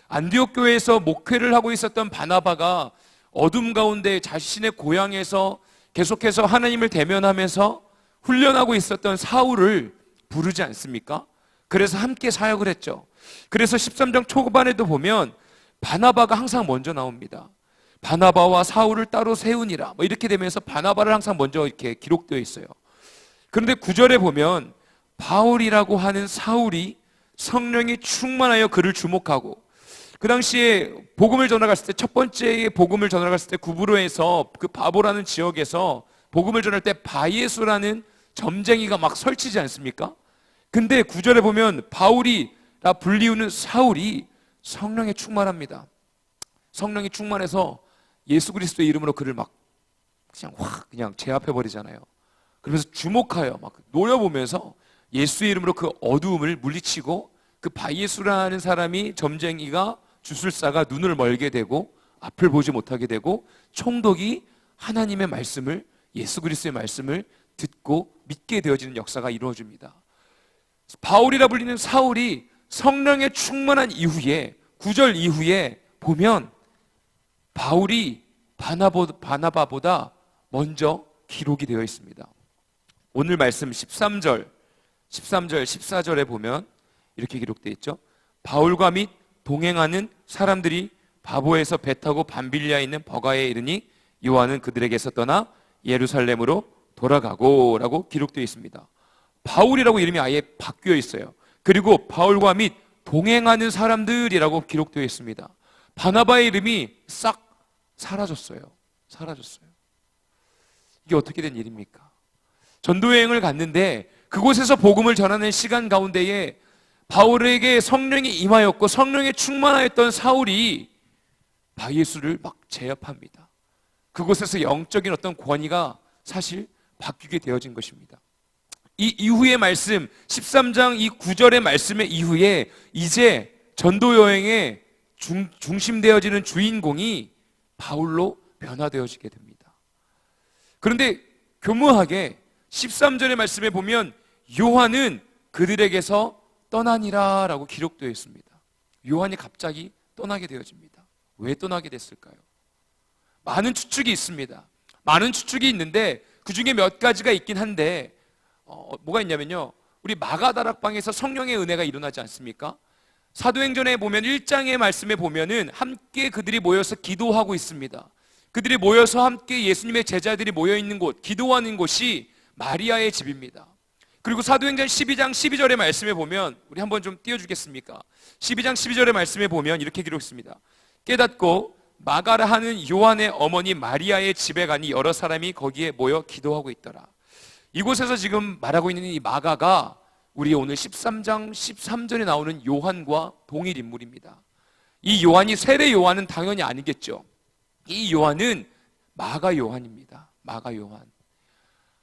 안디옥 교회에서 목회를 하고 있었던 바나바가 어둠 가운데 자신의 고향에서 계속해서 하나님을 대면하면서 훈련하고 있었던 사울을 부르지 않습니까? 그래서 함께 사역을 했죠. 그래서 13장 초반에도 보면 바나바가 항상 먼저 나옵니다. 바나바와 사울을 따로 세우니라 이렇게 되면서 바나바를 항상 먼저 이렇게 기록되어 있어요. 그런데 9절에 보면 바울이라고 하는 사울이 성령이 충만하여 그를 주목하고, 그 당시에 복음을 전하갔을 때 첫 번째 복음을 전하갔을 때 구브로에서 그 바보라는 지역에서 복음을 전할 때 바예수라는 점쟁이가 막 설치지 않습니까? 근데 9절에 보면 바울이라 불리우는 사울이 성령에 충만합니다. 성령이 충만해서 예수 그리스도의 이름으로 그를 막 그냥 제압해 버리잖아요. 그러면서 주목하여 막 노려보면서 예수의 이름으로 그 어두움을 물리치고 그 바예수라는 사람이 점쟁이가 주술사가 눈을 멀게 되고 앞을 보지 못하게 되고 총독이 하나님의 말씀을 예수 그리스도의 말씀을 듣고 믿게 되어지는 역사가 이루어집니다. 바울이라 불리는 사울이 성령에 충만한 이후에 9절 이후에 보면 바울이 바나바보다 먼저 기록이 되어 있습니다. 오늘 말씀 13절, 14절에 보면 이렇게 기록되어 있죠. 바울과 및 동행하는 사람들이 바보에서 배 타고 밤빌리아에 있는 버가에 이르니 요한은 그들에게서 떠나 예루살렘으로 돌아가고 라고 기록되어 있습니다. 바울이라고 이름이 아예 바뀌어 있어요. 그리고 바울과 및 동행하는 사람들이라고 기록되어 있습니다. 바나바의 이름이 싹 사라졌어요. 이게 어떻게 된 일입니까? 전도여행을 갔는데 그곳에서 복음을 전하는 시간 가운데에 바울에게 성령이 임하였고 성령에 충만하였던 사울이 바예수를 막 제압합니다. 그곳에서 영적인 어떤 권위가 사실 바뀌게 되어진 것입니다. 이 이후의 말씀 13장 이 9절의 말씀의 이후에 이제 전도여행의 중심되어지는 주인공이 바울로 변화되어지게 됩니다. 그런데 교묘하게 13절의 말씀에 보면 요한은 그들에게서 떠나니라 라고 기록되어 있습니다. 요한이 갑자기 떠나게 되어집니다. 왜 떠나게 됐을까요? 많은 추측이 있습니다. 많은 추측이 있는데 그 중에 몇 가지가 있긴 한데 뭐가 있냐면요, 우리 마가다락방에서 성령의 은혜가 일어나지 않습니까? 사도행전에 보면 1장의 말씀에 보면은 함께 그들이 모여서 기도하고 있습니다. 그들이 모여서 함께 예수님의 제자들이 모여있는 곳, 기도하는 곳이 마리아의 집입니다. 그리고 사도행전 12장 12절의 말씀에 보면, 우리 한번 좀 띄워주겠습니까? 12장 12절의 말씀에 보면 이렇게 기록했습니다. 깨닫고 마가라 하는 요한의 어머니 마리아의 집에 가니 여러 사람이 거기에 모여 기도하고 있더라. 이곳에서 지금 말하고 있는 이 마가가 우리 오늘 13장 13절에 나오는 요한과 동일 인물입니다. 이 요한이 세례 요한은 당연히 아니겠죠. 이 요한은 마가 요한입니다. 마가 요한.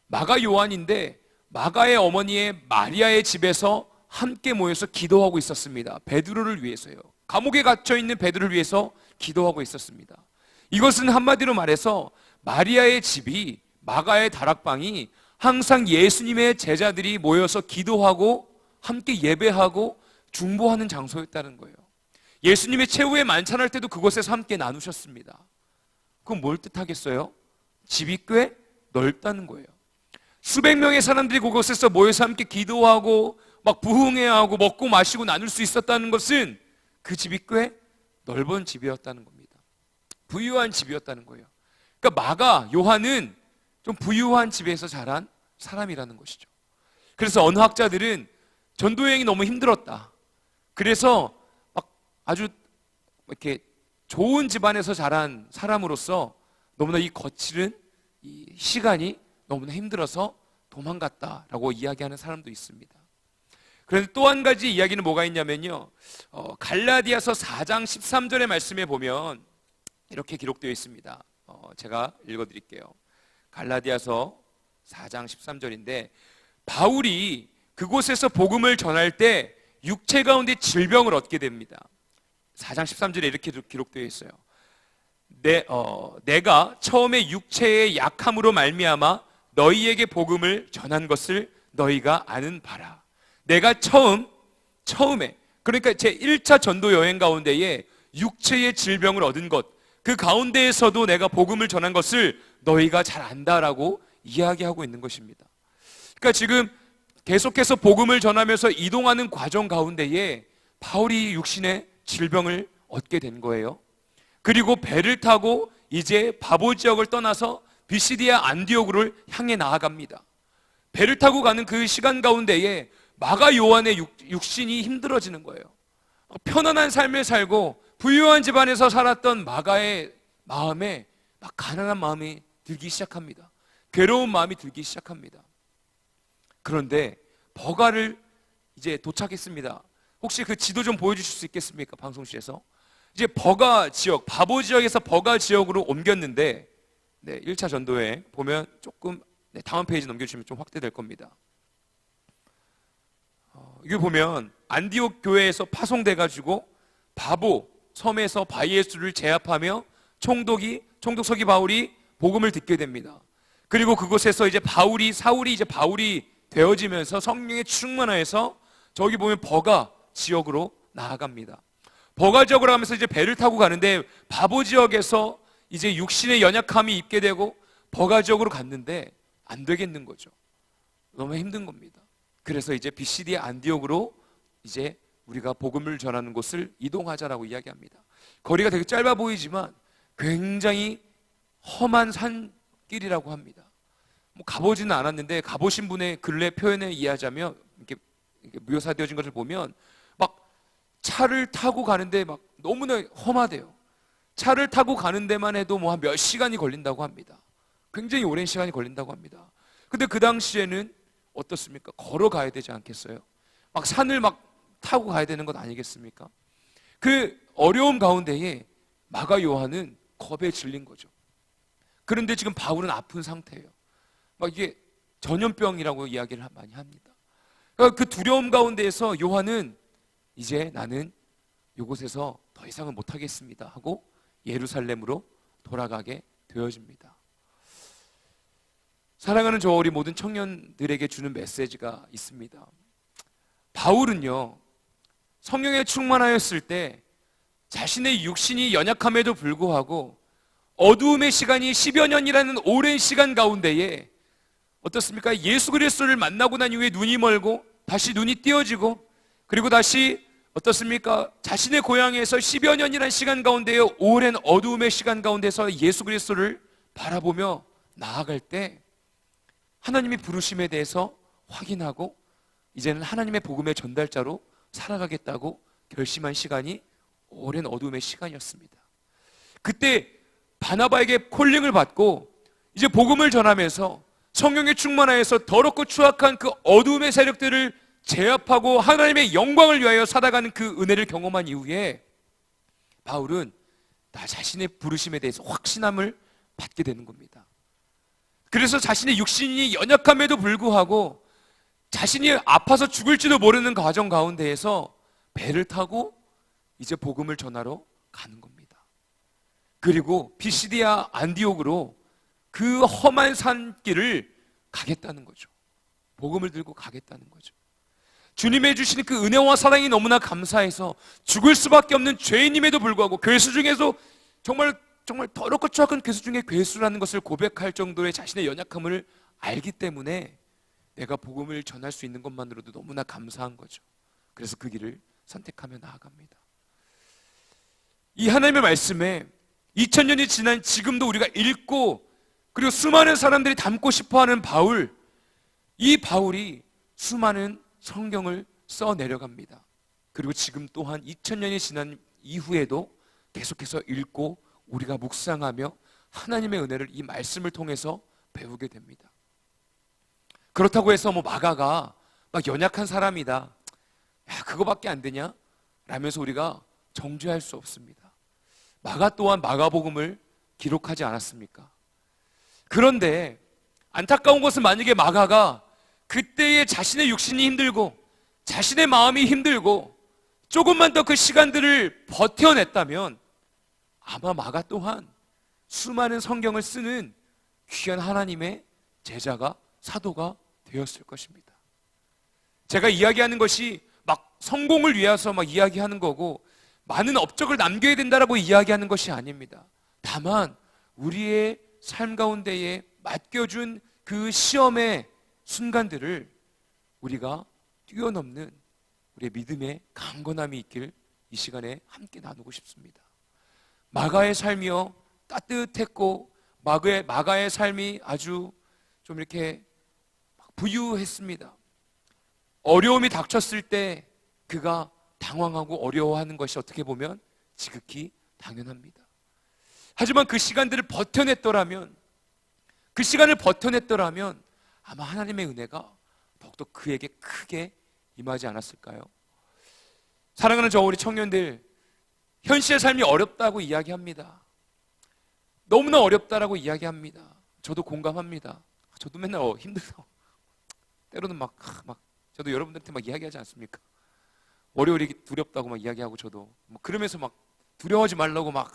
마가 요한인데 마가의 어머니의 마리아의 집에서 함께 모여서 기도하고 있었습니다. 베드로를 위해서요. 감옥에 갇혀 있는 베드로를 위해서 기도하고 있었습니다. 이것은 한마디로 말해서 마리아의 집이, 마가의 다락방이 항상 예수님의 제자들이 모여서 기도하고 함께 예배하고 중보하는 장소였다는 거예요. 예수님의 최후의 만찬할 때도 그곳에서 함께 나누셨습니다. 그건 뭘 뜻하겠어요? 집이 꽤 넓다는 거예요. 수백 명의 사람들이 그곳에서 모여서 함께 기도하고 막 부흥회하고 먹고 마시고 나눌 수 있었다는 것은 그 집이 꽤 넓은 집이었다는 겁니다. 부유한 집이었다는 거예요. 그러니까 마가, 요한은 좀 부유한 집에서 자란 사람이라는 것이죠. 그래서 어느 학자들은 전도 여행이 너무 힘들었다. 그래서 막 아주 이렇게 좋은 집안에서 자란 사람으로서 너무나 이 거칠은 이 시간이 너무나 힘들어서 도망갔다라고 이야기하는 사람도 있습니다. 그런데 또 한 가지 이야기는 뭐가 있냐면요, 갈라디아서 4장 13절의 말씀에 보면 이렇게 기록되어 있습니다. 제가 읽어드릴게요. 갈라디아서 4장 13절인데, 바울이 그곳에서 복음을 전할 때 육체 가운데 질병을 얻게 됩니다. 4장 13절에 이렇게 기록되어 있어요. 내가 처음에 육체의 약함으로 말미암아 너희에게 복음을 전한 것을 너희가 아는 바라. 내가 처음에, 그러니까 제 1차 전도 여행 가운데에 육체의 질병을 얻은 것, 그 가운데에서도 내가 복음을 전한 것을 너희가 잘 안다라고 이야기하고 있는 것입니다. 그러니까 지금 계속해서 복음을 전하면서 이동하는 과정 가운데에 바울이 육신의 질병을 얻게 된 거예요. 그리고 배를 타고 이제 바보 지역을 떠나서 비시디아 안디옥을 향해 나아갑니다. 배를 타고 가는 그 시간 가운데에 마가 요한의 육신이 힘들어지는 거예요. 편안한 삶을 살고 부유한 집안에서 살았던 마가의 마음에 막 가난한 마음이 들기 시작합니다. 괴로운 마음이 들기 시작합니다. 그런데 버가를 이제 도착했습니다. 혹시 그 지도 좀 보여주실 수 있겠습니까? 방송실에서. 이제 버가 지역, 바보 지역에서 버가 지역으로 옮겼는데, 1차 전도에 보면 조금, 다음 페이지 넘겨주시면 좀 확대될 겁니다. 이거 보면 안디옥 교회에서 파송돼가지고 바보 섬에서 바이에스를 제압하며 총독서기 바울이 복음을 듣게 됩니다. 그리고 그곳에서 이제 사울이 이제 바울이 되어지면서 성령에 충만하여서 저기 보면 버가 지역으로 나아갑니다. 버가 지역으로 가면서 이제 배를 타고 가는데 바보 지역에서 이제 육신의 연약함이 있게 되고 버가 지역으로 갔는데 안 되겠는 거죠. 너무 힘든 겁니다. 그래서 이제 비시디아 안디옥으로 이제 우리가 복음을 전하는 곳을 이동하자라고 이야기합니다. 거리가 되게 짧아 보이지만 굉장히 험한 산길이라고 합니다. 뭐 가보지는 않았는데 가보신 분의 근래 표현에 의하자면 이렇게 묘사되어진 것을 보면 막 차를 타고 가는데 막 너무나 험하대요. 차를 타고 가는 데만 해도 뭐 한 몇 시간이 걸린다고 합니다. 굉장히 오랜 시간이 걸린다고 합니다. 근데 그 당시에는 어떻습니까? 걸어가야 되지 않겠어요? 막 산을 막 타고 가야 되는 것 아니겠습니까? 그 어려움 가운데에 마가 요한은 겁에 질린 거죠. 그런데 지금 바울은 아픈 상태예요. 막 이게 전염병이라고 이야기를 많이 합니다. 그러니까 그 두려움 가운데에서 요한은 이제 나는 이곳에서 더 이상은 못하겠습니다 하고 예루살렘으로 돌아가게 되어집니다. 사랑하는 저 우리 모든 청년들에게 주는 메시지가 있습니다. 바울은요, 성령에 충만하였을 때 자신의 육신이 연약함에도 불구하고 어두움의 시간이 10여 년이라는 오랜 시간 가운데에 어떻습니까? 예수 그리스도를 만나고 난 이후에 눈이 멀고 다시 눈이 띄어지고 그리고 다시 어떻습니까? 자신의 고향에서 10여 년이라는 시간 가운데에 오랜 어두움의 시간 가운데서 예수 그리스도를 바라보며 나아갈 때 하나님의 부르심에 대해서 확인하고 이제는 하나님의 복음의 전달자로 살아가겠다고 결심한 시간이 오랜 어두움의 시간이었습니다. 그때 바나바에게 콜링을 받고 이제 복음을 전하면서 성령에 충만하여서 더럽고 추악한 그 어두움의 세력들을 제압하고 하나님의 영광을 위하여 살아가는 그 은혜를 경험한 이후에 바울은 나 자신의 부르심에 대해서 확신함을 받게 되는 겁니다. 그래서 자신의 육신이 연약함에도 불구하고 자신이 아파서 죽을지도 모르는 과정 가운데에서 배를 타고 이제 복음을 전하러 가는 겁니다. 그리고 피시디아 안디옥으로 그 험한 산길을 가겠다는 거죠. 복음을 들고 가겠다는 거죠. 주님의 주시는 그 은혜와 사랑이 너무나 감사해서 죽을 수밖에 없는 죄인임에도 불구하고 괴수 중에서 정말 더럽고 추악한 괴수 중에 괴수라는 것을 고백할 정도의 자신의 연약함을 알기 때문에 내가 복음을 전할 수 있는 것만으로도 너무나 감사한 거죠. 그래서 그 길을 선택하며 나아갑니다. 이 하나님의 말씀에 2000년이 지난 지금도 우리가 읽고 그리고 수많은 사람들이 담고 싶어하는 바울, 이 바울이 수많은 성경을 써 내려갑니다. 그리고 지금 또한 2000년이 지난 이후에도 계속해서 읽고 우리가 묵상하며 하나님의 은혜를 이 말씀을 통해서 배우게 됩니다. 그렇다고 해서 마가가 막 연약한 사람이다, 야 그거밖에 안 되냐? 라면서 우리가 정죄할 수 없습니다. 마가 또한 마가복음을 기록하지 않았습니까? 그런데 안타까운 것은 만약에 마가가 그때의 자신의 육신이 힘들고 자신의 마음이 힘들고 조금만 더 그 시간들을 버텨냈다면 아마 마가 또한 수많은 성경을 쓰는 귀한 하나님의 제자가, 사도가 되었을 것입니다. 제가 이야기하는 것이 막 성공을 위해서 막 이야기하는 거고 많은 업적을 남겨야 된다라고 이야기하는 것이 아닙니다. 다만 우리의 삶 가운데에 맡겨준 그 시험의 순간들을 우리가 뛰어넘는 우리의 믿음의 강건함이 있길 이 시간에 함께 나누고 싶습니다. 마가의 삶이요 따뜻했고 마가의 삶이 아주 좀 이렇게 부유했습니다. 어려움이 닥쳤을 때 그가 당황하고 어려워하는 것이 어떻게 보면 지극히 당연합니다. 하지만 그 시간들을 버텨냈더라면, 그 시간을 버텨냈더라면 아마 하나님의 은혜가 더욱더 그에게 크게 임하지 않았을까요? 사랑하는 저 우리 청년들, 현실의 삶이 어렵다고 이야기합니다. 너무나 어렵다라고 이야기합니다. 저도 공감합니다. 저도 맨날 힘들다고, 때로는 막 저도 여러분들한테 막 이야기하지 않습니까? 월요일이 두렵다고 막 이야기하고, 저도 그러면서 막 두려워하지 말라고 막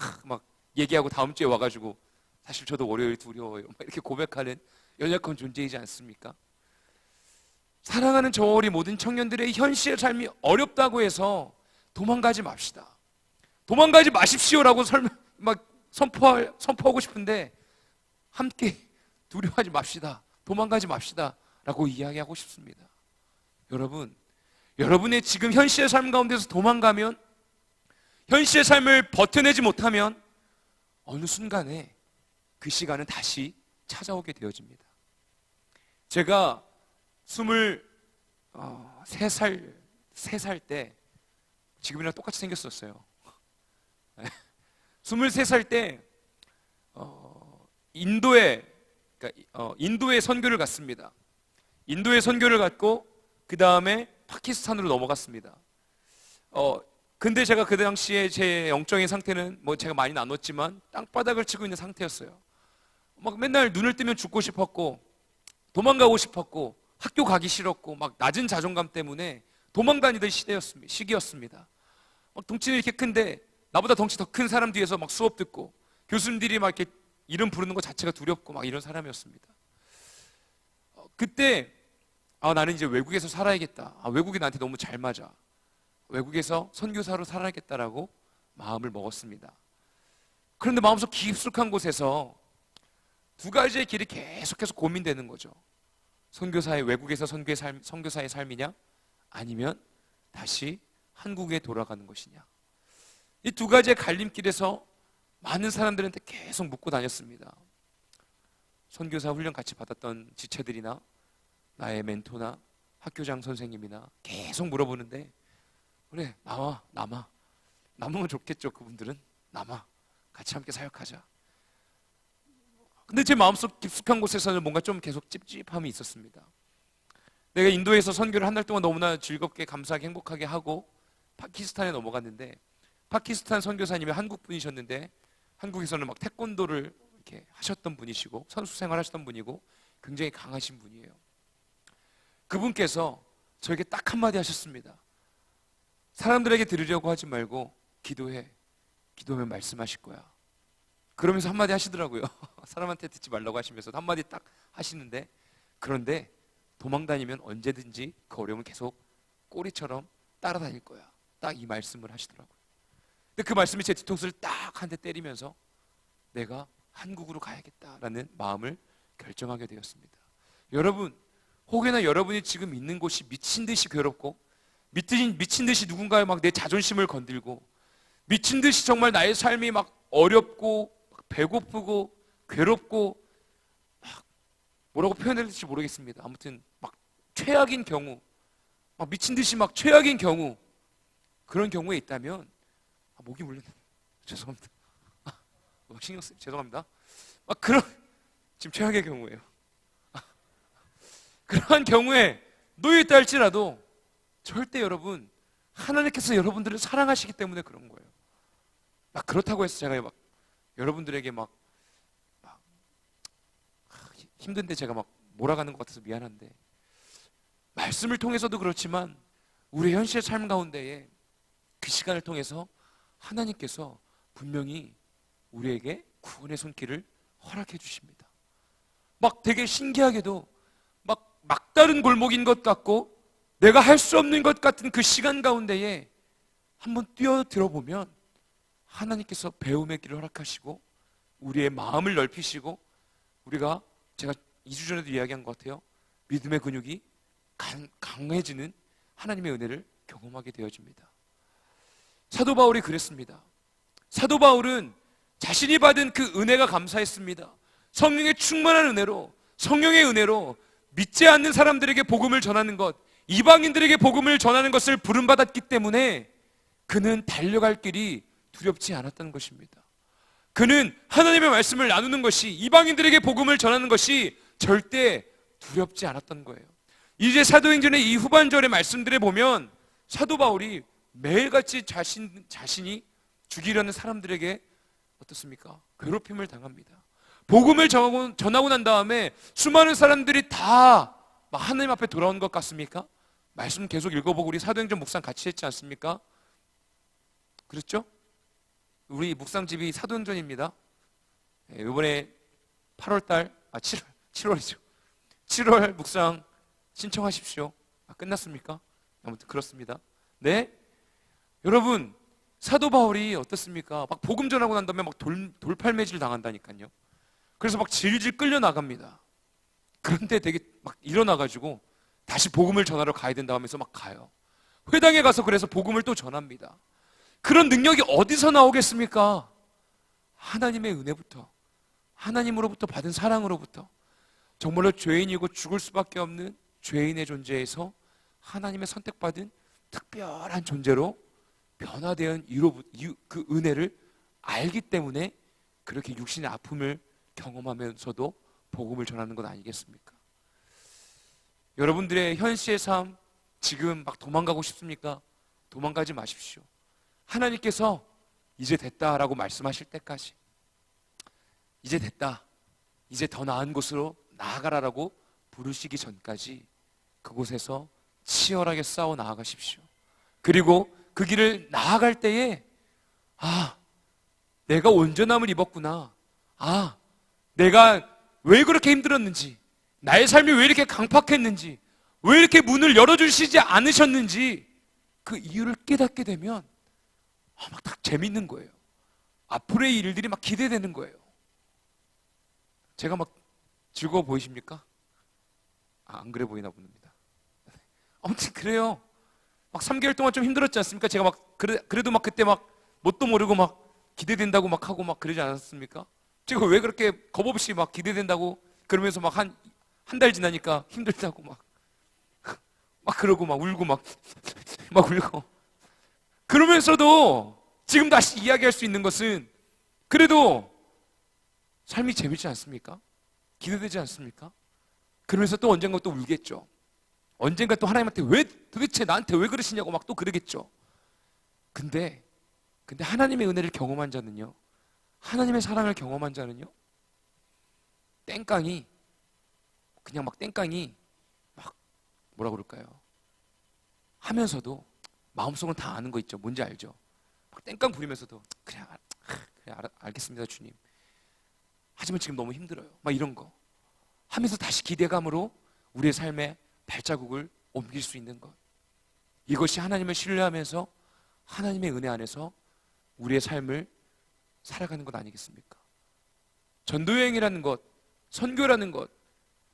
얘기하고 다음 주에 와가지고 사실 저도 월요일 두려워요 막 이렇게 고백하는 연약한 존재이지 않습니까? 사랑하는 저 우리 모든 청년들의 현실의 삶이 어렵다고 해서 도망가지 맙시다. 도망가지 마십시오라고 선포하고 싶은데 함께 두려워하지 맙시다. 도망가지 맙시다 라고 이야기하고 싶습니다. 여러분의 지금 현실의 삶 가운데서 도망가면, 현실의 삶을 버텨내지 못하면 어느 순간에 그 시간은 다시 찾아오게 되어집니다. 제가 23살 때 지금이랑 똑같이 생겼었어요. 23살 때 인도에 선교를 갔습니다. 인도에 선교를 갔고 그 다음에 파키스탄으로 넘어갔습니다. 근데 제가 그 당시에 제 영적인 상태는 제가 많이 나눴지만 땅바닥을 치고 있는 상태였어요. 막 맨날 눈을 뜨면 죽고 싶었고 도망가고 싶었고 학교 가기 싫었고 막 낮은 자존감 때문에 도망다니던 시기였습니다. 막 덩치는 이렇게 큰데 나보다 덩치 더 큰 사람 뒤에서 막 수업 듣고 교수님들이 막 이렇게 이름 부르는 것 자체가 두렵고 막 이런 사람이었습니다. 그때 나는 이제 외국에서 살아야겠다. 외국이 나한테 너무 잘 맞아. 외국에서 선교사로 살아야겠다라고 마음을 먹었습니다. 그런데 마음속 깊숙한 곳에서 두 가지의 길이 계속해서 고민되는 거죠. 외국에서 선교사의 삶이냐, 아니면 다시 한국에 돌아가는 것이냐. 이 두 가지의 갈림길에서 많은 사람들한테 계속 묻고 다녔습니다. 선교사 훈련 같이 받았던 지체들이나 나의 멘토나 학교장 선생님이나 계속 물어보는데, 그래 남으면 좋겠죠. 그분들은 같이 함께 사역하자. 근데 제 마음속 깊숙한 곳에서는 뭔가 좀 계속 찝찝함이 있었습니다. 내가 인도에서 선교를 한 달 동안 너무나 즐겁게 감사하게 행복하게 하고 파키스탄에 넘어갔는데, 파키스탄 선교사님이 한국 분이셨는데 한국에서는 막 태권도를 이렇게 하셨던 분이시고 선수 생활하셨던 분이고 굉장히 강하신 분이에요. 그분께서 저에게 딱 한마디 하셨습니다. 사람들에게 들으려고 하지 말고 기도해. 기도하면 말씀하실 거야. 그러면서 한마디 하시더라고요. 사람한테 듣지 말라고 하시면서 한마디 딱 하시는데, 그런데 도망 다니면 언제든지 그 어려움을 계속 꼬리처럼 따라다닐 거야. 딱 이 말씀을 하시더라고요. 근데 그 말씀이 제 뒤통수를 딱 한 대 때리면서 내가 한국으로 가야겠다라는 마음을 결정하게 되었습니다. 여러분, 혹여나 여러분이 지금 있는 곳이 미친 듯이 괴롭고 미친 듯이 누군가의 막 내 자존심을 건들고 미친 듯이 정말 나의 삶이 막 어렵고 배고프고 괴롭고 막 뭐라고 표현해야 될지 모르겠습니다. 아무튼 막 최악인 경우, 막 미친 듯이 막 최악인 경우, 그런 경우에 있다면 목이 물렸네. 죄송합니다. 신경 쓰 죄송합니다. 막 그런 지금 최악의 경우예요. 그러한 경우에 놓여 있다 할지라도 절대 여러분, 하나님께서 여러분들을 사랑하시기 때문에 그런 거예요. 막 그렇다고 해서 제가 막 여러분들에게 막 힘든데 제가 막 몰아가는 것 같아서 미안한데, 말씀을 통해서도 그렇지만 우리 현실의 삶 가운데에 그 시간을 통해서 하나님께서 분명히 우리에게 구원의 손길을 허락해 주십니다. 막 되게 신기하게도 막 막다른 골목인 것 같고 내가 할 수 없는 것 같은 그 시간 가운데에 한번 뛰어들어 보면 하나님께서 배움의 길을 허락하시고 우리의 마음을 넓히시고, 우리가 제가 2주 전에도 이야기한 것 같아요. 믿음의 근육이 강해지는 하나님의 은혜를 경험하게 되어집니다. 사도 바울이 그랬습니다. 사도 바울은 자신이 받은 그 은혜가 감사했습니다. 성령의 충만한 은혜로, 성령의 은혜로 믿지 않는 사람들에게 복음을 전하는 것, 이방인들에게 복음을 전하는 것을 부름받았기 때문에 그는 달려갈 길이 두렵지 않았다는 것입니다. 그는 하나님의 말씀을 나누는 것이, 이방인들에게 복음을 전하는 것이 절대 두렵지 않았던 거예요. 이제 사도행전의 이 후반절의 말씀들에 보면 사도 바울이 매일같이 자신이 죽이려는 사람들에게 어떻습니까? 괴롭힘을 당합니다. 복음을 전하고 난 다음에 수많은 사람들이 다 하나님 앞에 돌아온 것 같습니까? 말씀 계속 읽어보고 우리 사도행전 묵상 같이 했지 않습니까? 그렇죠? 우리 묵상집이 사도행전입니다. 이번에 7월이죠. 7월 묵상 신청하십시오. 끝났습니까? 아무튼 그렇습니다. 네, 여러분, 사도 바울이 어떻습니까? 막 복음 전하고 난 다음에 막 돌팔매질 당한다니까요. 그래서 막 질질 끌려 나갑니다. 그런데 되게 막 일어나가지고 다시 복음을 전하러 가야 된다 하면서 막 가요. 회당에 가서 그래서 복음을 또 전합니다. 그런 능력이 어디서 나오겠습니까? 하나님의 은혜부터, 하나님으로부터 받은 사랑으로부터, 정말로 죄인이고 죽을 수밖에 없는 죄인의 존재에서 하나님의 선택받은 특별한 존재로 변화된 그 은혜를 알기 때문에 그렇게 육신의 아픔을 경험하면서도 복음을 전하는 건 아니겠습니까? 여러분들의 현실의 삶, 지금 막 도망가고 싶습니까? 도망가지 마십시오. 하나님께서 이제 됐다라고 말씀하실 때까지, 이제 됐다, 이제 더 나은 곳으로 나아가라라고 부르시기 전까지 그곳에서 치열하게 싸워 나아가십시오. 그리고 그 길을 나아갈 때에 내가 온전함을 입었구나, 내가 왜 그렇게 힘들었는지, 나의 삶이 왜 이렇게 강팍했는지, 왜 이렇게 문을 열어주시지 않으셨는지 그 이유를 깨닫게 되면 막 딱 재밌는 거예요. 앞으로의 일들이 막 기대되는 거예요. 제가 막 즐거워 보이십니까? 안 그래 보이나 봅니다. 아무튼 그래요. 막 3개월 동안 좀 힘들었지 않습니까? 제가 막 그래도 막 그때 막 뭣도 모르고 막 기대된다고 막 하고 막 그러지 않았습니까? 제가 왜 그렇게 겁없이 막 기대된다고 그러면서 막 한 달 지나니까 힘들다고 막 그러고 막 울고 막 울고, 그러면서도 지금 다시 이야기할 수 있는 것은 그래도 삶이 재밌지 않습니까? 기대되지 않습니까? 그러면서 또 언젠가 또 울겠죠. 언젠가 또 하나님한테 왜 도대체 나한테 왜 그러시냐고 막 또 그러겠죠. 근데 하나님의 은혜를 경험한 자는요, 하나님의 사랑을 경험한 자는요, 땡깡이 그냥 막 땡깡이 막 뭐라 그럴까요? 하면서도 마음속은 다 아는 거 있죠. 뭔지 알죠? 막 땡깡 부리면서도 그래 알겠습니다 주님. 하지만 지금 너무 힘들어요. 막 이런 거 하면서 다시 기대감으로 우리의 삶에 발자국을 옮길 수 있는 것. 이것이 하나님을 신뢰하면서 하나님의 은혜 안에서 우리의 삶을 살아가는 것 아니겠습니까? 전도여행이라는 것, 선교라는 것,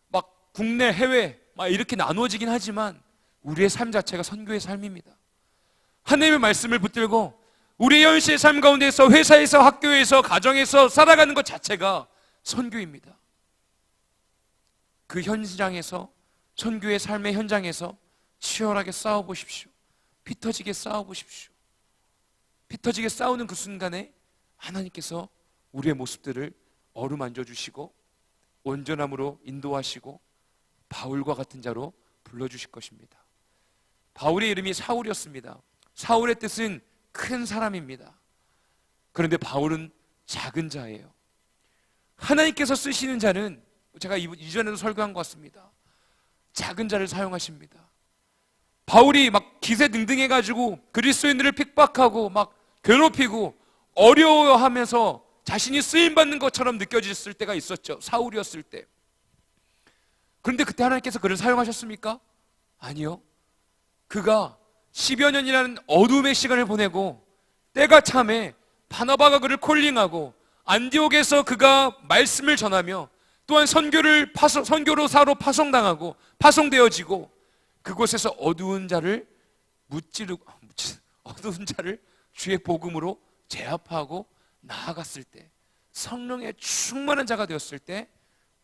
막 국내, 해외 막 이렇게 나누어지긴 하지만 우리의 삶 자체가 선교의 삶입니다. 하나님의 말씀을 붙들고 우리의 현실의 삶 가운데서 회사에서 학교에서 가정에서 살아가는 것 자체가 선교입니다. 그 현장에서 선교의 삶의 현장에서 치열하게 싸워보십시오. 피 터지게 싸워보십시오. 피 터지게 싸우는 그 순간에 하나님께서 우리의 모습들을 어루만져 주시고 온전함으로 인도하시고 바울과 같은 자로 불러주실 것입니다. 바울의 이름이 사울이었습니다. 사울의 뜻은 큰 사람입니다. 그런데 바울은 작은 자예요. 하나님께서 쓰시는 자는 제가 이전에도 설교한 것 같습니다. 작은 자를 사용하십니다. 바울이 막 기세등등해가지고 그리스도인들을 핍박하고 막 괴롭히고 어려워하면서 자신이 쓰임받는 것처럼 느껴졌을 때가 있었죠. 사울이었을 때. 그런데 그때 하나님께서 그를 사용하셨습니까? 아니요. 그가 10여 년이라는 어둠의 시간을 보내고 때가 참에 바나바가 그를 콜링하고 안디옥에서 그가 말씀을 전하며 또한 선교로사로 파송당하고 파송되어지고 그곳에서 어두운 자를 주의 복음으로 제압하고 나아갔을 때 성령의 충만한 자가 되었을 때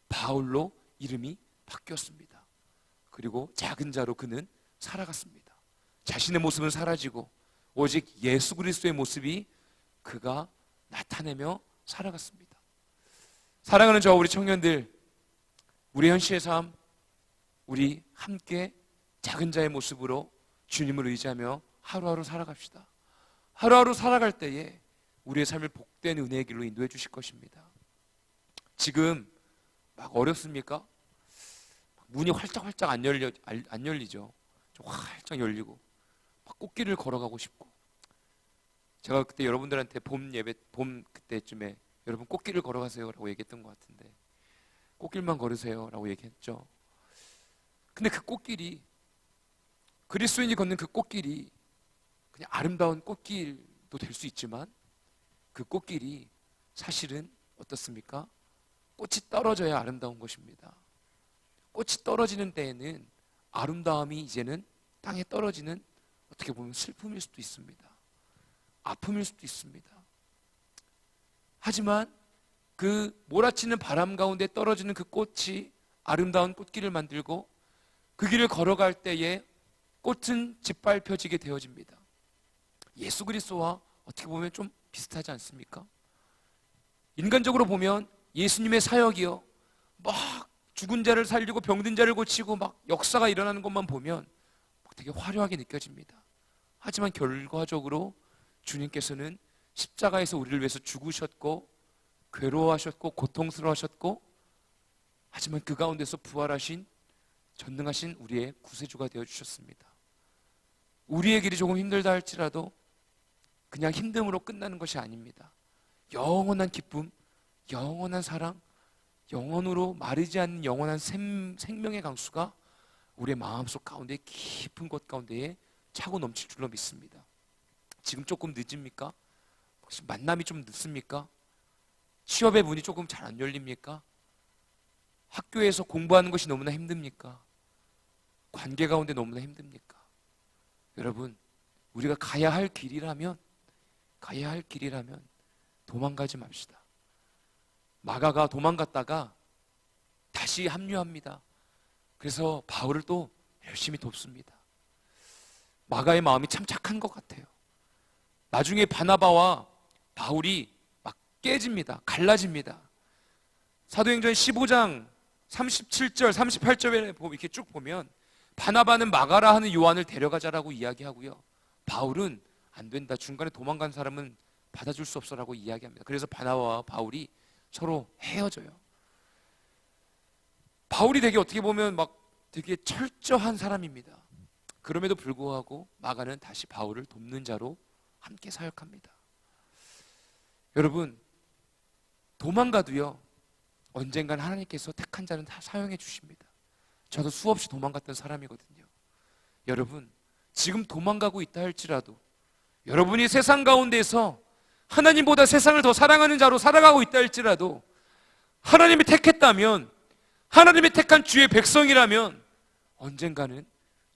바울로 이름이 바뀌었습니다. 그리고 작은 자로 그는 살아갔습니다. 자신의 모습은 사라지고 오직 예수 그리스도의 모습이 그가 나타내며 살아갔습니다. 사랑하는 저와 우리 청년들, 우리 현실의 삶, 우리 함께 작은 자의 모습으로 주님을 의지하며 하루하루 살아갑시다. 하루하루 살아갈 때에 우리의 삶을 복된 은혜의 길로 인도해 주실 것입니다. 지금 막 어렵습니까? 문이 활짝활짝 안 열리죠. 좀 활짝 열리고 막 꽃길을 걸어가고 싶고, 제가 그때 여러분들한테 봄 그때쯤에 여러분 꽃길을 걸어가세요 라고 얘기했던 것 같은데, 꽃길만 걸으세요 라고 얘기했죠. 근데 그 꽃길이, 그리스도인이 걷는 그 꽃길이 그냥 아름다운 꽃길도 될 수 있지만 그 꽃길이 사실은 어떻습니까? 꽃이 떨어져야 아름다운 것입니다. 꽃이 떨어지는 때에는 아름다움이 이제는 땅에 떨어지는, 어떻게 보면 슬픔일 수도 있습니다. 아픔일 수도 있습니다. 하지만 그 몰아치는 바람 가운데 떨어지는 그 꽃이 아름다운 꽃길을 만들고 그 길을 걸어갈 때에 꽃은 짓밟혀지게 되어집니다. 예수 그리스도와 어떻게 보면 좀 비슷하지 않습니까? 인간적으로 보면 예수님의 사역이요, 막 죽은 자를 살리고 병든 자를 고치고 막 역사가 일어나는 것만 보면 막 되게 화려하게 느껴집니다. 하지만 결과적으로 주님께서는 십자가에서 우리를 위해서 죽으셨고 괴로워하셨고 고통스러워하셨고, 하지만 그 가운데서 부활하신 전능하신 우리의 구세주가 되어주셨습니다. 우리의 길이 조금 힘들다 할지라도 그냥 힘듦으로 끝나는 것이 아닙니다. 영원한 기쁨, 영원한 사랑, 영원으로 마르지 않는 영원한 생명의 강수가 우리의 마음속 가운데 깊은 곳 가운데에 차고 넘칠 줄로 믿습니다. 지금 조금 늦습니까? 혹시 만남이 좀 늦습니까? 취업의 문이 조금 잘 안 열립니까? 학교에서 공부하는 것이 너무나 힘듭니까? 관계 가운데 너무나 힘듭니까? 여러분, 우리가 가야 할 길이라면 도망가지 맙시다. 마가가 도망갔다가 다시 합류합니다. 그래서 바울을 또 열심히 돕습니다. 마가의 마음이 참 착한 것 같아요. 나중에 바나바와 바울이 막 깨집니다. 갈라집니다. 사도행전 15장 37절, 38절에 이렇게 쭉 보면 바나바는 마가라 하는 요한을 데려가자라고 이야기하고요, 바울은 안 된다, 중간에 도망간 사람은 받아줄 수 없어라고 이야기합니다. 그래서 바나바와 바울이 서로 헤어져요. 바울이 되게 어떻게 보면 막 되게 철저한 사람입니다. 그럼에도 불구하고 마가는 다시 바울을 돕는 자로 함께 사역합니다. 여러분, 도망가도요, 언젠간 하나님께서 택한 자는 다 사용해 주십니다. 저도 수없이 도망갔던 사람이거든요. 여러분, 지금 도망가고 있다 할지라도 여러분이 세상 가운데서 하나님보다 세상을 더 사랑하는 자로 살아가고 있다 할지라도 하나님이 택했다면, 하나님이 택한 주의 백성이라면 언젠가는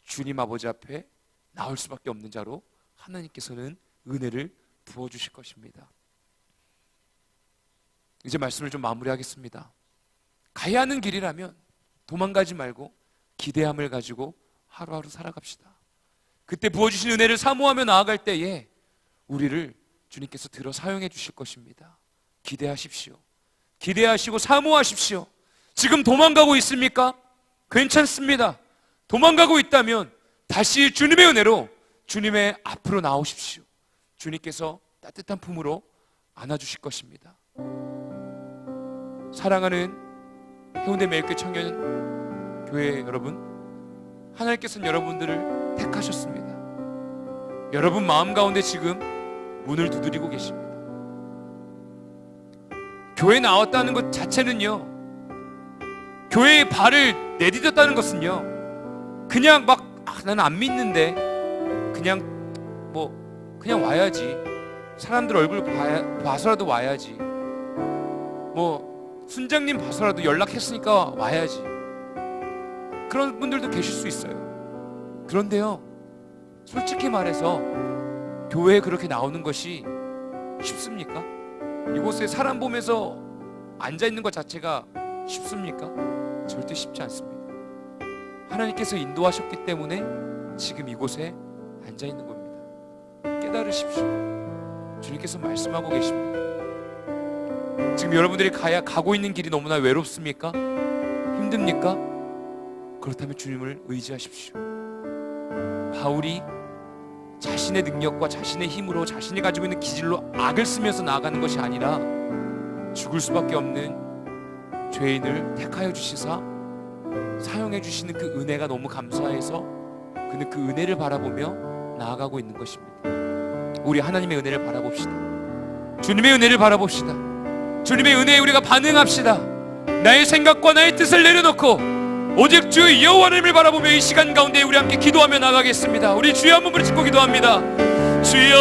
주님 아버지 앞에 나올 수밖에 없는 자로 하나님께서는 은혜를 부어주실 것입니다. 이제 말씀을 좀 마무리하겠습니다. 가야 하는 길이라면 도망가지 말고 기대함을 가지고 하루하루 살아갑시다. 그때 부어주신 은혜를 사모하며 나아갈 때에 우리를 주님께서 들어 사용해 주실 것입니다. 기대하십시오. 기대하시고 사모하십시오. 지금 도망가고 있습니까? 괜찮습니다. 도망가고 있다면 다시 주님의 은혜로 주님의 앞으로 나오십시오. 주님께서 따뜻한 품으로 안아주실 것입니다. 사랑하는 해운대 매일교회 청년교회 여러분, 하나님께서는 여러분들을 택하셨습니다. 여러분 마음 가운데 지금 문을 두드리고 계십니다. 교회에 나왔다는 것 자체는요, 교회에 발을 내디뎠다는 것은요, 그냥 막 나는 안 믿는데 그냥 와야지, 사람들 얼굴 봐서라도 와야지, 순장님 봐서라도 연락했으니까 와야지, 그런 분들도 계실 수 있어요. 그런데요, 솔직히 말해서 교회에 그렇게 나오는 것이 쉽습니까? 이곳에 사람 보면서 앉아있는 것 자체가 쉽습니까? 절대 쉽지 않습니다. 하나님께서 인도하셨기 때문에 지금 이곳에 앉아있는 겁니다. 깨달으십시오. 주님께서 말씀하고 계십니다. 지금 여러분들이 가고 있는 길이 너무나 외롭습니까? 힘듭니까? 그렇다면 주님을 의지하십시오. 바울이 자신의 능력과 자신의 힘으로 자신이 가지고 있는 기질로 악을 쓰면서 나아가는 것이 아니라 죽을 수밖에 없는 죄인을 택하여 주시사 사용해 주시는 그 은혜가 너무 감사해서 그는 그 은혜를 바라보며 나아가고 있는 것입니다. 우리 하나님의 은혜를 바라봅시다. 주님의 은혜를 바라봅시다. 주님의 은혜에 우리가 반응합시다. 나의 생각과 나의 뜻을 내려놓고 오직 주 여호와 하나님을 바라보며 이 시간 가운데 우리 함께 기도하며 나가겠습니다. 우리 주여 한번 부르짖고 기도합니다. 주여,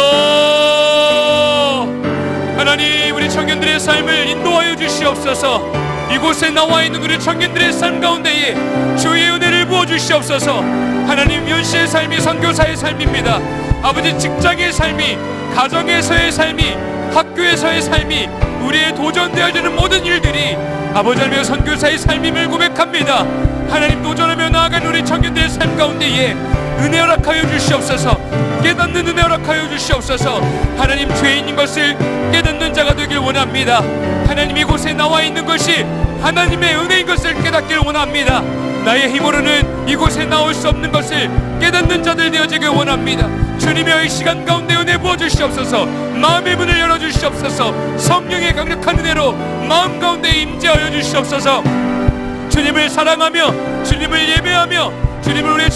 하나님, 우리 청년들의 삶을 인도하여 주시옵소서. 이곳에 나와 있는 우리 청년들의 삶 가운데에 주의 은혜를 부어 주시옵소서. 하나님, 현실의 삶이 선교사의 삶입니다. 아버지, 직장의 삶이, 가정에서의 삶이, 학교에서의 삶이, 우리의 도전되어지는 모든 일들이 아버지 하나님의 선교사의 삶임을 고백합니다. 하나님, 도전하며 나아간 우리 청년들의 삶 가운데에 은혜 허락하여 주시옵소서. 깨닫는 은혜 허락하여 주시옵소서. 하나님, 죄인인 것을 깨닫는 자가 되길 원합니다. 하나님, 이곳에 나와 있는 것이 하나님의 은혜인 것을 깨닫길 원합니다. 나의 힘으로는 이곳에 나올 수 없는 것을 깨닫는 자들 되어지길 원합니다. 주님의 이 시간 가운데 은혜 부어주시옵소서. 마음의 문을 열어주시옵소서. 성령의 강력한 은혜로 마음 가운데 임재하여 주시옵소서. 주님을 사랑하며 주님을 예배하며 주님을 우리의